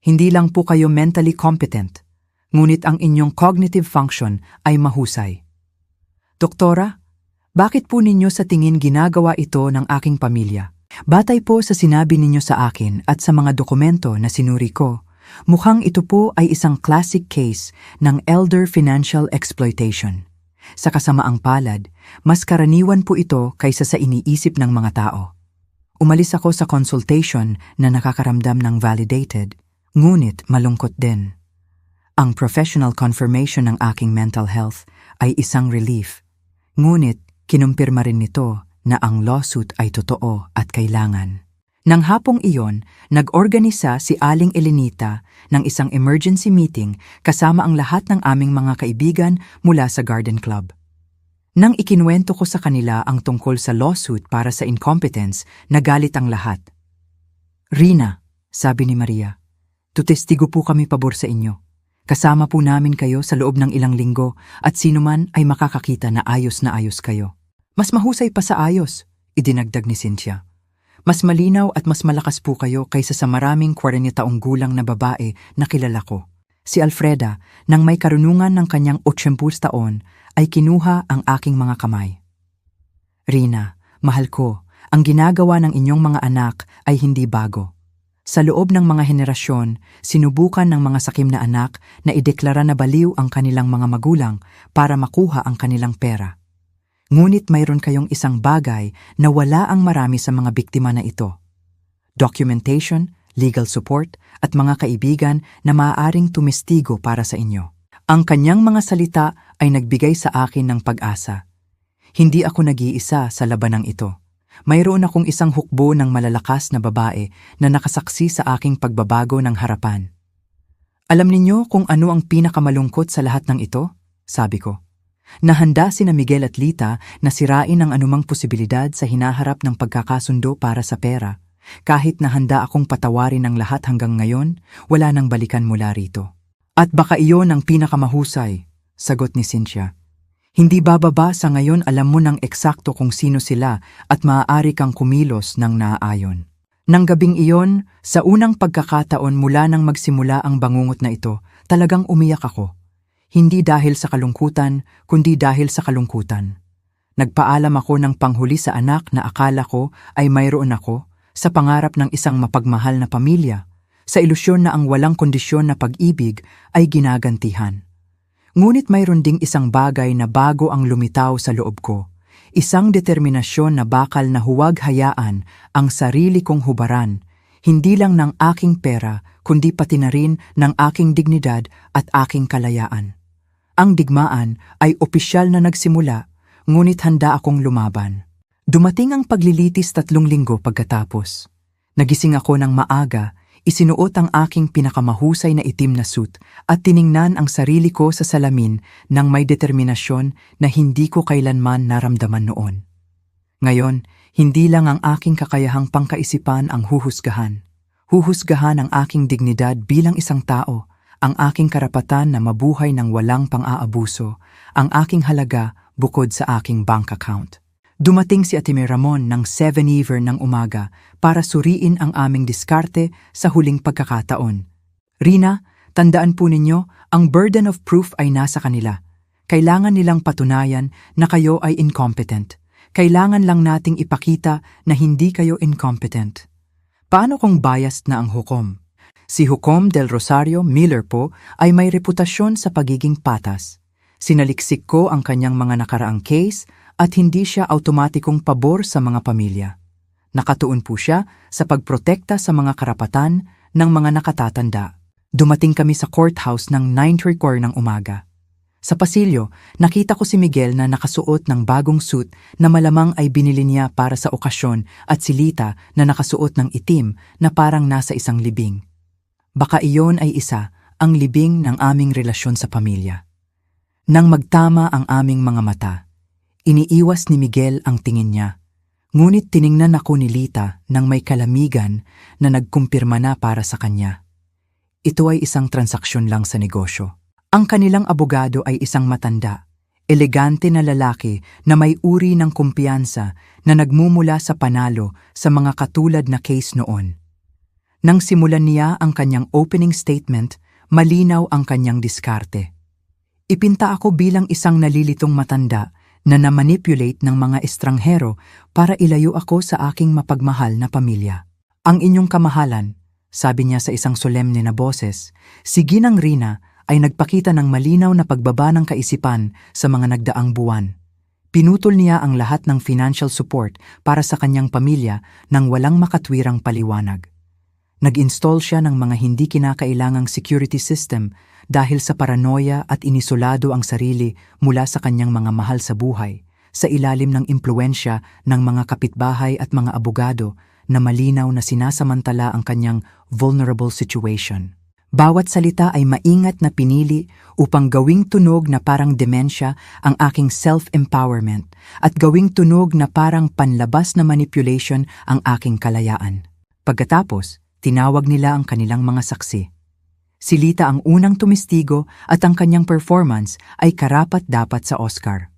Hindi lang po kayo mentally competent, ngunit ang inyong cognitive function ay mahusay. Doktora, bakit po ninyo sa tingin ginagawa ito ng aking pamilya? Batay po sa sinabi ninyo sa akin at sa mga dokumento na sinuri ko, mukhang ito po ay isang classic case ng elder financial exploitation. Sa kasamaang palad, mas karaniwan po ito kaysa sa iniisip ng mga tao. Umalis ako sa consultation na nakakaramdam ng validated, ngunit malungkot din. Ang professional confirmation ng aking mental health ay isang relief, ngunit kinumpirma rin nito na ang lawsuit ay totoo at kailangan. Nang hapong iyon, nag-organisa si Aling Elenita ng isang emergency meeting kasama ang lahat ng aming mga kaibigan mula sa Garden Club. Nang ikinuwento ko sa kanila ang tungkol sa lawsuit para sa incompetence, nagalit ang lahat. Rina, sabi ni Maria, tutestigo po kami pabor sa inyo. Kasama po namin kayo sa loob ng ilang linggo at sino man ay makakakita na ayos kayo. Mas mahusay pa sa ayos, idinagdag ni Cynthia. Mas malinaw at mas malakas po kayo kaysa sa maraming 40 taong gulang na babae na kilala ko. Si Alfreda, nang may karunungan ng kanyang 80 taon, ay kinuha ang aking mga kamay. Rina, mahal ko, ang ginagawa ng inyong mga anak ay hindi bago. Sa loob ng mga henerasyon, sinubukan ng mga sakim na anak na ideklara na baliw ang kanilang mga magulang para makuha ang kanilang pera. Ngunit mayroon kayong isang bagay na wala ang marami sa mga biktima na ito. Documentation, legal support, at mga kaibigan na maaaring tumestigo para sa inyo. Ang kanyang mga salita ay nagbigay sa akin ng pag-asa. Hindi ako nag-iisa sa labanang ito. Mayroon akong isang hukbo ng malalakas na babae na nakasaksi sa aking pagbabago ng harapan. Alam ninyo kung ano ang pinakamalungkot sa lahat ng ito? Sabi ko. Nahanda sina Miguel at Lita na sirain ang anumang posibilidad sa hinaharap ng pagkakasundo para sa pera. Kahit na handa akong patawarin ang lahat hanggang ngayon, wala nang balikan mula rito. At baka iyon ang pinakamahusay, sagot ni Cynthia. Hindi bababa sa ngayon alam mo ng eksakto kung sino sila at maaari kang kumilos ng naaayon. Nang gabing iyon, sa unang pagkakataon mula nang magsimula ang bangungot na ito, talagang umiyak ako. Hindi dahil sa kalungkutan, kundi dahil sa kalungkutan. Nagpaalam ako ng panghuli sa anak na akala ko ay mayroon ako, sa pangarap ng isang mapagmahal na pamilya, sa ilusyon na ang walang kondisyon na pag-ibig ay ginagantihan. Ngunit mayroon ding isang bagay na bago ang lumitaw sa loob ko, isang determinasyon na bakal na huwag hayaan ang sarili kong hubaran, hindi lang ng aking pera, kundi pati na rin ng aking dignidad at aking kalayaan. Ang digmaan ay opisyal na nagsimula, ngunit handa akong lumaban. Dumating ang paglilitis 3 linggo pagkatapos. Nagising ako ng maaga, isinuot ang aking pinakamahusay na itim na suit at tiningnan ang sarili ko sa salamin nang may determinasyon na hindi ko kailanman naramdaman noon. Ngayon, hindi lang ang aking kakayahang pangkaisipan ang huhusgahan. Huhusgahan ang aking dignidad bilang isang tao, ang aking karapatan na mabuhay ng walang pang-aabuso, ang aking halaga bukod sa aking bank account. Dumating si Ate Ramon ng 7 ng umaga para suriin ang aming diskarte sa huling pagkakataon. Rina, tandaan po ninyo, ang burden of proof ay nasa kanila. Kailangan nilang patunayan na kayo ay incompetent. Kailangan lang nating ipakita na hindi kayo incompetent. Paano kung biased na ang hukom? Si Hukom del Rosario Miller po ay may reputasyon sa pagiging patas. Sinaliksik ko ang kanyang mga nakaraang case at hindi siya automatikong pabor sa mga pamilya. Nakatuon po siya sa pagprotekta sa mga karapatan ng mga nakatatanda. Dumating kami sa courthouse ng 9:15 ng umaga. Sa pasilyo, nakita ko si Miguel na nakasuot ng bagong suit na malamang ay binili niya para sa okasyon at si Lita na nakasuot ng itim na parang nasa isang libing. Baka iyon ay ang libing ng aming relasyon sa pamilya. Nang magtama ang aming mga mata, iniiwas ni Miguel ang tingin niya. Ngunit tiningnan ako ni Lita nang may kalamigan na nagkumpirma na para sa kanya. Ito ay isang transaksyon lang sa negosyo. Ang kanilang abogado ay isang matanda, elegante na lalaki na may uri ng kumpiyansa na nagmumula sa panalo sa mga katulad na case noon. Nang simulan niya ang kanyang opening statement, malinaw ang kanyang diskarte. Ipinta ako bilang isang nalilitong matanda na namanipulate ng mga estranghero para ilayo ako sa aking mapagmahal na pamilya. Ang inyong kamahalan, sabi niya sa isang solemne na boses, si Ginang Rina ay nagpakita ng malinaw na pagbaba ng kaisipan sa mga nagdaang buwan. Pinutol niya ang lahat ng financial support para sa kanyang pamilya nang walang makatwirang paliwanag. Nag-install siya ng mga hindi kinakailangang security system dahil sa paranoia at inisolado ang sarili mula sa kanyang mga mahal sa buhay, sa ilalim ng impluensya ng mga kapitbahay at mga abogado na malinaw na sinasamantala ang kanyang vulnerable situation. Bawat salita ay maingat na pinili upang gawing tunog na parang demensya ang aking self-empowerment at gawing tunog na parang panlabas na manipulation ang aking kalayaan. Pagkatapos, tinawag nila ang kanilang mga saksi. Si Lita ang unang tumistigo at ang kanyang performance ay karapat-dapat sa Oscar.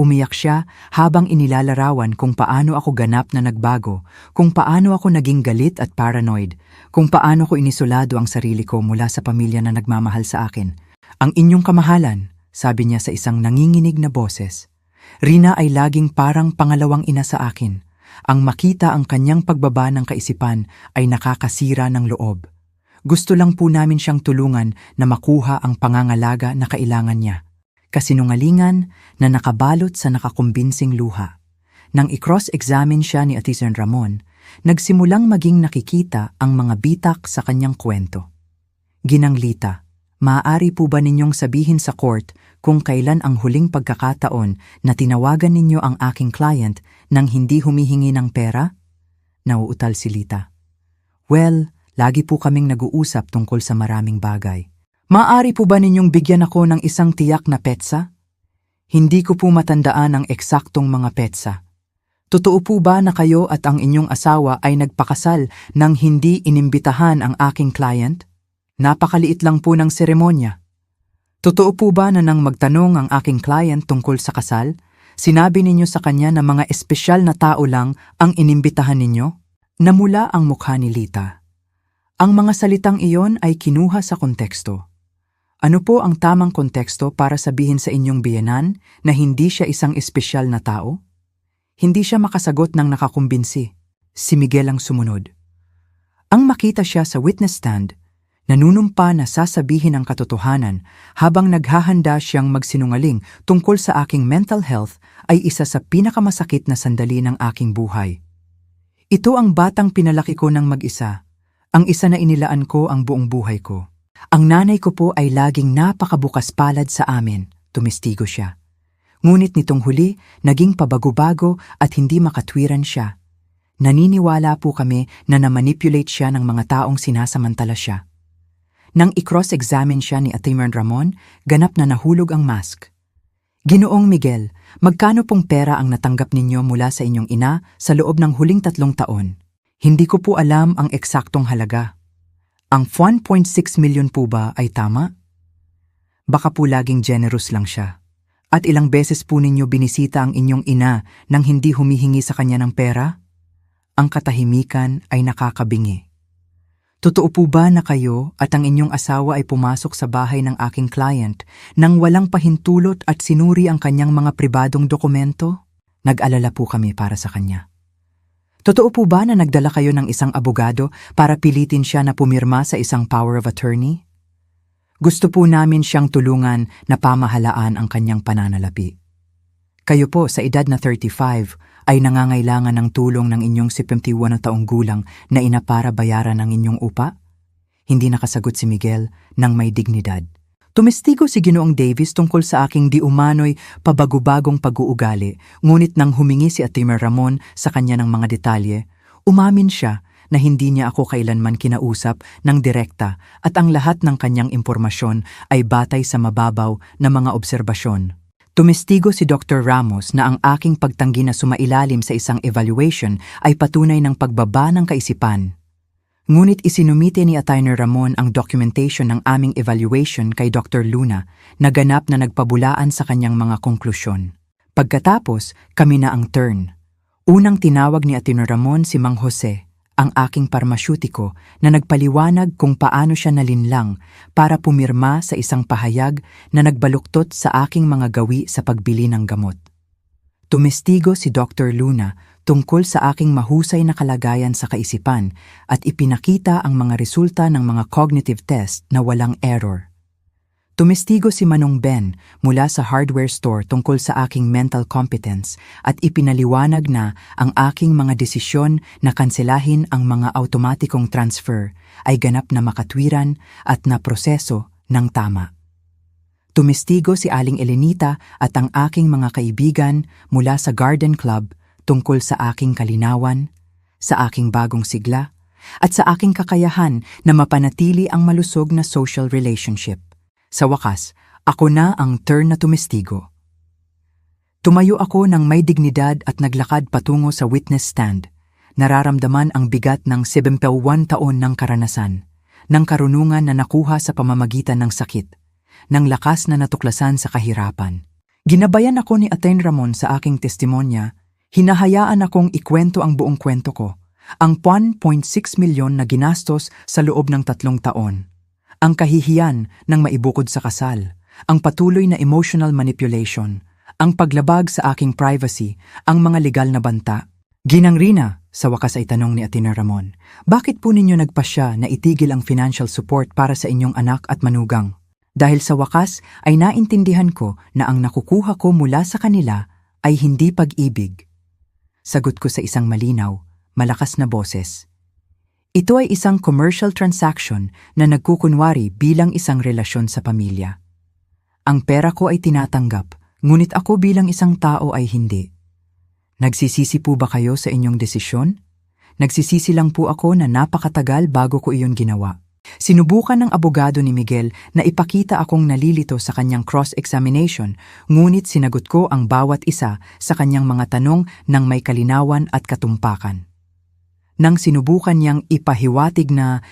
Umiyak siya habang inilalarawan kung paano ako ganap na nagbago, kung paano ako naging galit at paranoid, kung paano ko inisolado ang sarili ko mula sa pamilya na nagmamahal sa akin. Ang inyong kamahalan, sabi niya sa isang nanginginig na boses. Rina ay laging parang pangalawang ina sa akin. Ang makita ang kanyang pagbaba ng kaisipan ay nakakasira ng loob. Gusto lang po namin siyang tulungan na makuha ang pangangalaga na kailangan niya. Kasinungalingan na nakabalot sa nakakumbinsing luha. Nang i-cross-examine siya ni Ate Ramon, nagsimulang maging nakikita ang mga bitak sa kanyang kwento. Ginang Lita, maaari po ba ninyong sabihin sa court kung kailan ang huling pagkakataon na tinawagan ninyo ang aking client nang hindi humihingi ng pera? Nauutal si Lita. Well, lagi po kaming nag-uusap tungkol sa maraming bagay. Maaari po ba ninyong bigyan ako ng isang tiyak na petsa? Hindi ko po matandaan ang eksaktong mga petsa. Totoo po ba na kayo at ang inyong asawa ay nagpakasal nang hindi inimbitahan ang aking client? Napakaliit lang po ng seremonya. Totoo po ba na nang magtanong ang aking client tungkol sa kasal, sinabi ninyo sa kanya na mga espesyal na tao lang ang inimbitahan ninyo? Namula ang mukha ni Lita. Ang mga salitang iyon ay kinuha sa konteksto. Ano po ang tamang konteksto para sabihin sa inyong biyenan na hindi siya isang espesyal na tao? Hindi siya makasagot ng nakakumbinsi. Si Miguel ang sumunod. Ang makita siya sa witness stand, nanunumpa na sasabihin ang katotohanan habang naghahanda siyang magsinungaling tungkol sa aking mental health ay isa sa pinakamasakit na sandali ng aking buhay. Ito ang batang pinalaki ko ng mag-isa, ang isa na inilaan ko ang buong buhay ko. Ang nanay ko po ay laging napakabukas palad sa amin, tumistigo siya. Ngunit nitong huli, naging pabago-bago at hindi makatwiran siya. Naniniwala po kami na namanipulate siya ng mga taong sinasamantala siya. Nang i-cross-examine siya ni Ate Ramon, ganap na nahulog ang mask. Ginoong Miguel, Magkano pong pera ang natanggap ninyo mula sa inyong ina sa loob ng huling 3 taon? Hindi ko po alam ang eksaktong halaga. Ang 1.6 million po ba ay tama? Baka po laging generous lang siya. At ilang beses po ninyo binisita ang inyong ina nang hindi humihingi sa kanya ng pera? Ang katahimikan ay nakakabingi. Totoo po ba na kayo at ang inyong asawa ay pumasok sa bahay ng aking client nang walang pahintulot at sinuri ang kanyang mga pribadong dokumento? Nag-alala po kami para sa kanya. Totoo po ba na nagdala kayo ng isang abogado para pilitin siya na pumirma sa isang power of attorney? Gusto po namin siyang tulungan na pamahalaan ang kanyang pananalapi. Kayo po sa edad na 35 ay nangangailangan ng tulong ng inyong 71 na taong gulang na ina para bayaran ang inyong upa? Hindi nakasagot si Miguel ng may dignidad. Tumestigo si Ginoong Davis tungkol sa aking di umano'y pabagubagong pag-uugali, ngunit nang humingi si Atty. Ramon sa kanya ng mga detalye, umamin siya na hindi niya ako kailanman kinausap ng direkta at ang lahat ng kanyang impormasyon ay batay sa mababaw na mga obserbasyon. Tumestigo si Dr. Ramos na ang aking pagtanggi na sumailalim sa isang evaluation ay patunay ng pagbaba ng kaisipan. Ngunit isinumite ni Atty. Ramon ang documentation ng aming evaluation kay Dr. Luna na ganap na nagpabulaan sa kanyang mga konklusyon. Pagkatapos, kami na ang turn. Unang tinawag ni Atty. Ramon si Mang Jose, ang aking parmasyutiko na nagpaliwanag kung paano siya nalinlang para pumirma sa isang pahayag na nagbaluktot sa aking mga gawi sa pagbili ng gamot. Tumestigo si Dr. Luna tungkol sa aking mahusay na kalagayan sa kaisipan at ipinakita ang mga resulta ng mga cognitive test na walang error. Tumestigo si Manong Ben mula sa hardware store tungkol sa aking mental competence at ipinaliwanag na ang aking mga desisyon na kanselahin ang mga automatikong transfer ay ganap na makatwiran at na proseso ng tama. Tumestigo si Aling Elenita at ang aking mga kaibigan mula sa Garden Club tungkol sa aking kalinawan, sa aking bagong sigla, at sa aking kakayahan na mapanatili ang malusog na social relationship. Sa wakas, ako na ang turn na tumestigo. Tumayo ako ng may dignidad at naglakad patungo sa witness stand. Nararamdaman ang bigat ng 71 taon ng karanasan, ng karunungan na nakuha sa pamamagitan ng sakit, ng lakas na natuklasan sa kahirapan. Ginabayan ako ni Atty. Ramon sa aking testimonya, hinahayaan akong ikwento ang buong kwento ko, ang 1.6 milyon na ginastos sa loob ng 3 taon. Ang kahihiyan ng maibukod sa kasal, ang patuloy na emotional manipulation, ang paglabag sa aking privacy, ang mga legal na banta. Ginang Rina, sa wakas ay tanong ni Atty. Ramon, bakit po ninyo nagpasya na itigil ang financial support para sa inyong anak at manugang? Dahil sa wakas ay naintindihan ko na ang nakukuha ko mula sa kanila ay hindi pag-ibig. Sagot ko sa isang malinaw, malakas na boses. Ito ay isang commercial transaction na nagkukunwari bilang isang relasyon sa pamilya. Ang pera ko ay tinatanggap, ngunit ako bilang isang tao ay hindi. Nagsisisi po ba kayo sa inyong desisyon? Nagsisisi lang po ako na napakatagal bago ko iyon ginawa. Sinubukan ng abogado ni Miguel na ipakita akong nalilito sa kanyang cross-examination, ngunit sinagot ko ang bawat isa sa kanyang mga tanong ng may kalinawan at katumpakan. Nang sinubukan niyang ipahiwatig na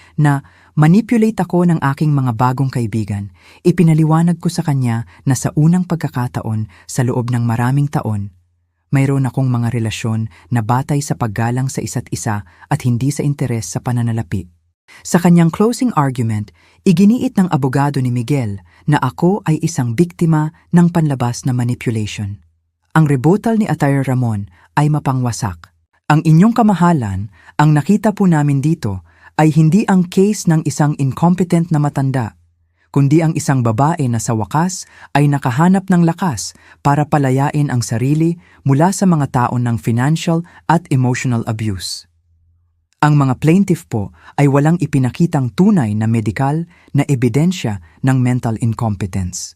manipulate ako ng aking mga bagong kaibigan, ipinaliwanag ko sa kanya na sa unang pagkakataon sa loob ng maraming taon, mayroon akong mga relasyon na batay sa paggalang sa isa't isa at hindi sa interes sa pananalapi. Sa kanyang closing argument, iginiit ng abogado ni Miguel na ako ay isang biktima ng panlabas na manipulation. Ang rebuttal ni Atty. Ramon ay mapangwasak. Ang inyong kamahalan, ang nakita po namin dito ay hindi ang case ng isang incompetent na matanda, kundi ang isang babae na sa wakas ay nakahanap ng lakas para palayain ang sarili mula sa mga taon ng financial at emotional abuse. Ang mga plaintiff po ay walang ipinakitang tunay na medikal na ebidensya ng mental incompetence.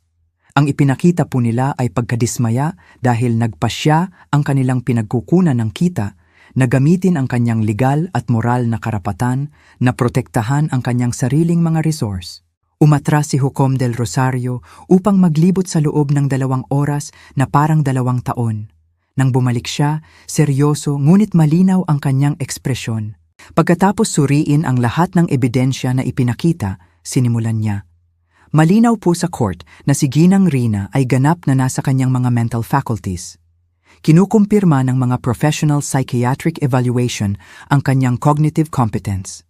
Ang ipinakita po nila ay pagkadismaya dahil nagpasya ang kanilang pinagkukunan ng kita na gamitin ang kanyang legal at moral na karapatan na protektahan ang kanyang sariling mga resource. Umatras si Hukom del Rosario upang maglibot sa loob ng 2 oras na parang 2 taon. Nang bumalik siya, seryoso ngunit malinaw ang kanyang ekspresyon. Pagkatapos suriin ang lahat ng ebidensya na ipinakita, sinimulan niya. Malinaw po sa court na si Ginang Rina ay ganap na nasa kanyang mga mental faculties. Kinukumpirma ng mga professional psychiatric evaluation ang kanyang cognitive competence.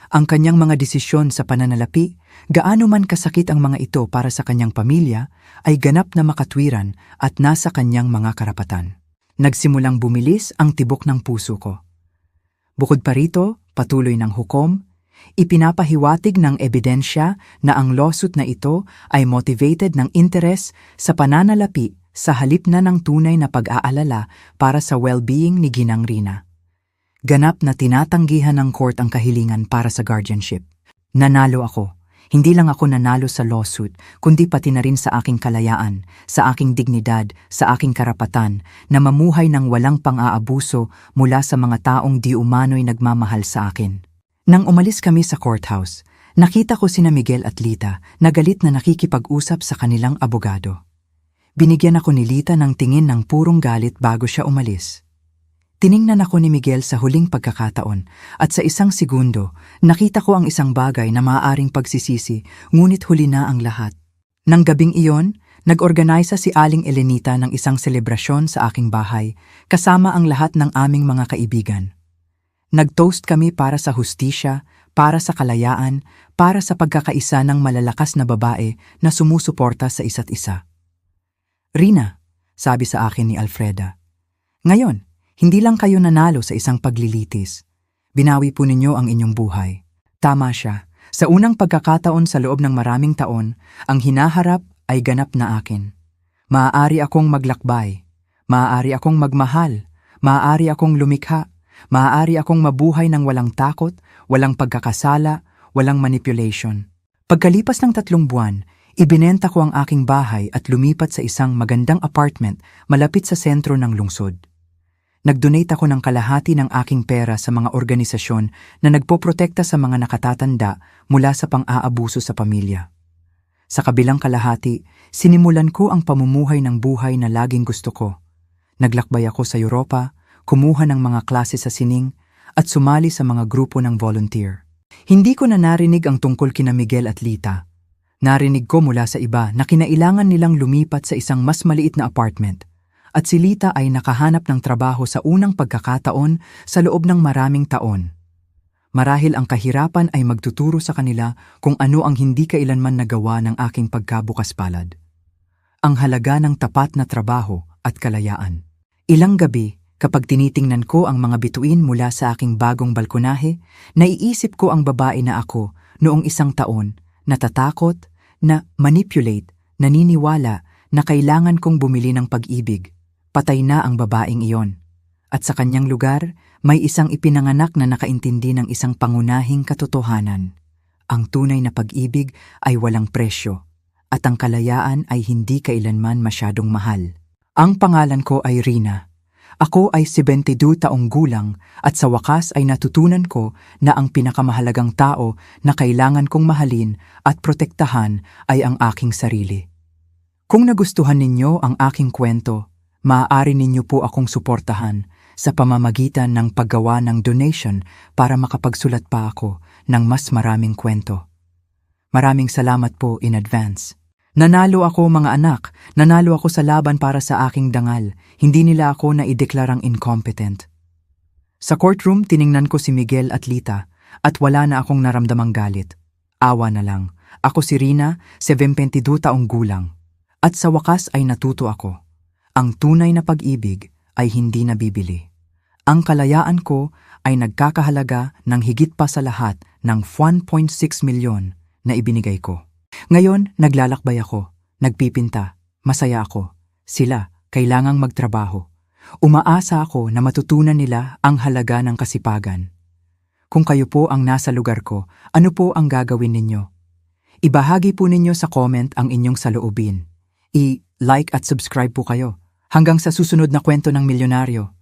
Ang kanyang mga desisyon sa pananalapi, gaano man kasakit ang mga ito para sa kanyang pamilya, ay ganap na makatwiran at nasa kanyang mga karapatan. Nagsimulang bumilis ang tibok ng puso ko. Bukod pa rito, patuloy ng hukom, ipinapahiwatig ng ebidensya na ang lawsuit na ito ay motivated ng interes sa pananalapi sa halip na ng tunay na pag-aalala para sa well-being ni Ginang Rina. Ganap na tinatanggihan ng court ang kahilingan para sa guardianship. Nanalo ako. Hindi lang ako nanalo sa lawsuit, kundi pati na rin sa aking kalayaan, sa aking dignidad, sa aking karapatan, na mamuhay ng walang pang-aabuso mula sa mga taong di umano'y nagmamahal sa akin. Nang umalis kami sa courthouse, nakita ko sina Miguel at Lita na galit na nakikipag-usap sa kanilang abogado. Binigyan ako ni Lita ng tingin ng purong galit bago siya umalis. Tiningnan ako ni Miguel sa huling pagkakataon at sa isang segundo, nakita ko ang isang bagay na maaaring pagsisisi, ngunit huli na ang lahat. Nang gabing iyon, nag-organisa si Aling Elenita ng isang selebrasyon sa aking bahay, kasama ang lahat ng aming mga kaibigan. Nag-toast kami para sa hustisya, para sa kalayaan, para sa pagkakaisa ng malalakas na babae na sumusuporta sa isa't isa. Rina, sabi sa akin ni Alfreda, ngayon, hindi lang kayo nanalo sa isang paglilitis. Binawi po ninyo ang inyong buhay. Tama siya. Sa unang pagkakataon sa loob ng maraming taon, ang hinaharap ay ganap na akin. Maaari akong maglakbay. Maaari akong magmahal. Maaari akong lumikha. Maaari akong mabuhay ng walang takot, walang pagkakasala, walang manipulation. Pagkalipas ng 3 buwan, ibinenta ko ang aking bahay at lumipat sa isang magandang apartment malapit sa sentro ng lungsod. Nag-donate ako ng kalahati ng aking pera sa mga organisasyon na nagpoprotekta sa mga nakatatanda mula sa pang-aabuso sa pamilya. Sa kabilang kalahati, sinimulan ko ang pamumuhay ng buhay na laging gusto ko. Naglakbay ako sa Europa, kumuha ng mga klase sa sining, at sumali sa mga grupo ng volunteer. Hindi ko na narinig ang tungkol kina Miguel at Lita. Narinig ko mula sa iba na kinailangan nilang lumipat sa isang mas maliit na apartment. At si Lita ay nakahanap ng trabaho sa unang pagkakataon sa loob ng maraming taon. Marahil ang kahirapan ay magtuturo sa kanila kung ano ang hindi kailanman nagawa ng aking pagkabukas palad. Ang halaga ng tapat na trabaho at kalayaan. Ilang gabi, kapag tinitingnan ko ang mga bituin mula sa aking bagong balkonahe, naiisip ko ang babae na ako noong 1 taon, natatakot, na manipulate, naniniwala na kailangan kong bumili ng pag-ibig. Patay na ang babaeng iyon. At sa kanyang lugar, may isang ipinanganak na nakaintindi ng isang pangunahing katotohanan. Ang tunay na pag-ibig ay walang presyo, at ang kalayaan ay hindi kailanman masyadong mahal. Ang pangalan ko ay Rina. Ako ay 72 taong gulang at sa wakas ay natutunan ko na ang pinakamahalagang tao na kailangan kong mahalin at protektahan ay ang aking sarili. Kung nagustuhan ninyo ang aking kwento, maaari ninyo po akong suportahan sa pamamagitan ng paggawa ng donation para makapagsulat pa ako ng mas maraming kwento. Maraming salamat po in advance. Nanalo ako mga anak, nanalo ako sa laban para sa aking dangal. Hindi nila ako naideklarang incompetent. Sa courtroom, tiningnan ko si Miguel at Lita at wala na akong naramdamang galit. Awa na lang. Ako si Rina, 72 taong gulang. At sa wakas ay natuto ako. Ang tunay na pag-ibig ay hindi nabibili. Ang kalayaan ko ay nagkakahalaga ng higit pa sa lahat ng 1.6 milyon na ibinigay ko. Ngayon, naglalakbay ako, nagpipinta, masaya ako. Sila, kailangang magtrabaho. Umaasa ako na matutunan nila ang halaga ng kasipagan. Kung kayo po ang nasa lugar ko, ano po ang gagawin ninyo? Ibahagi po ninyo sa comment ang inyong saloobin. I-like at subscribe po kayo. Hanggang sa susunod na kwento ng milyonaryo.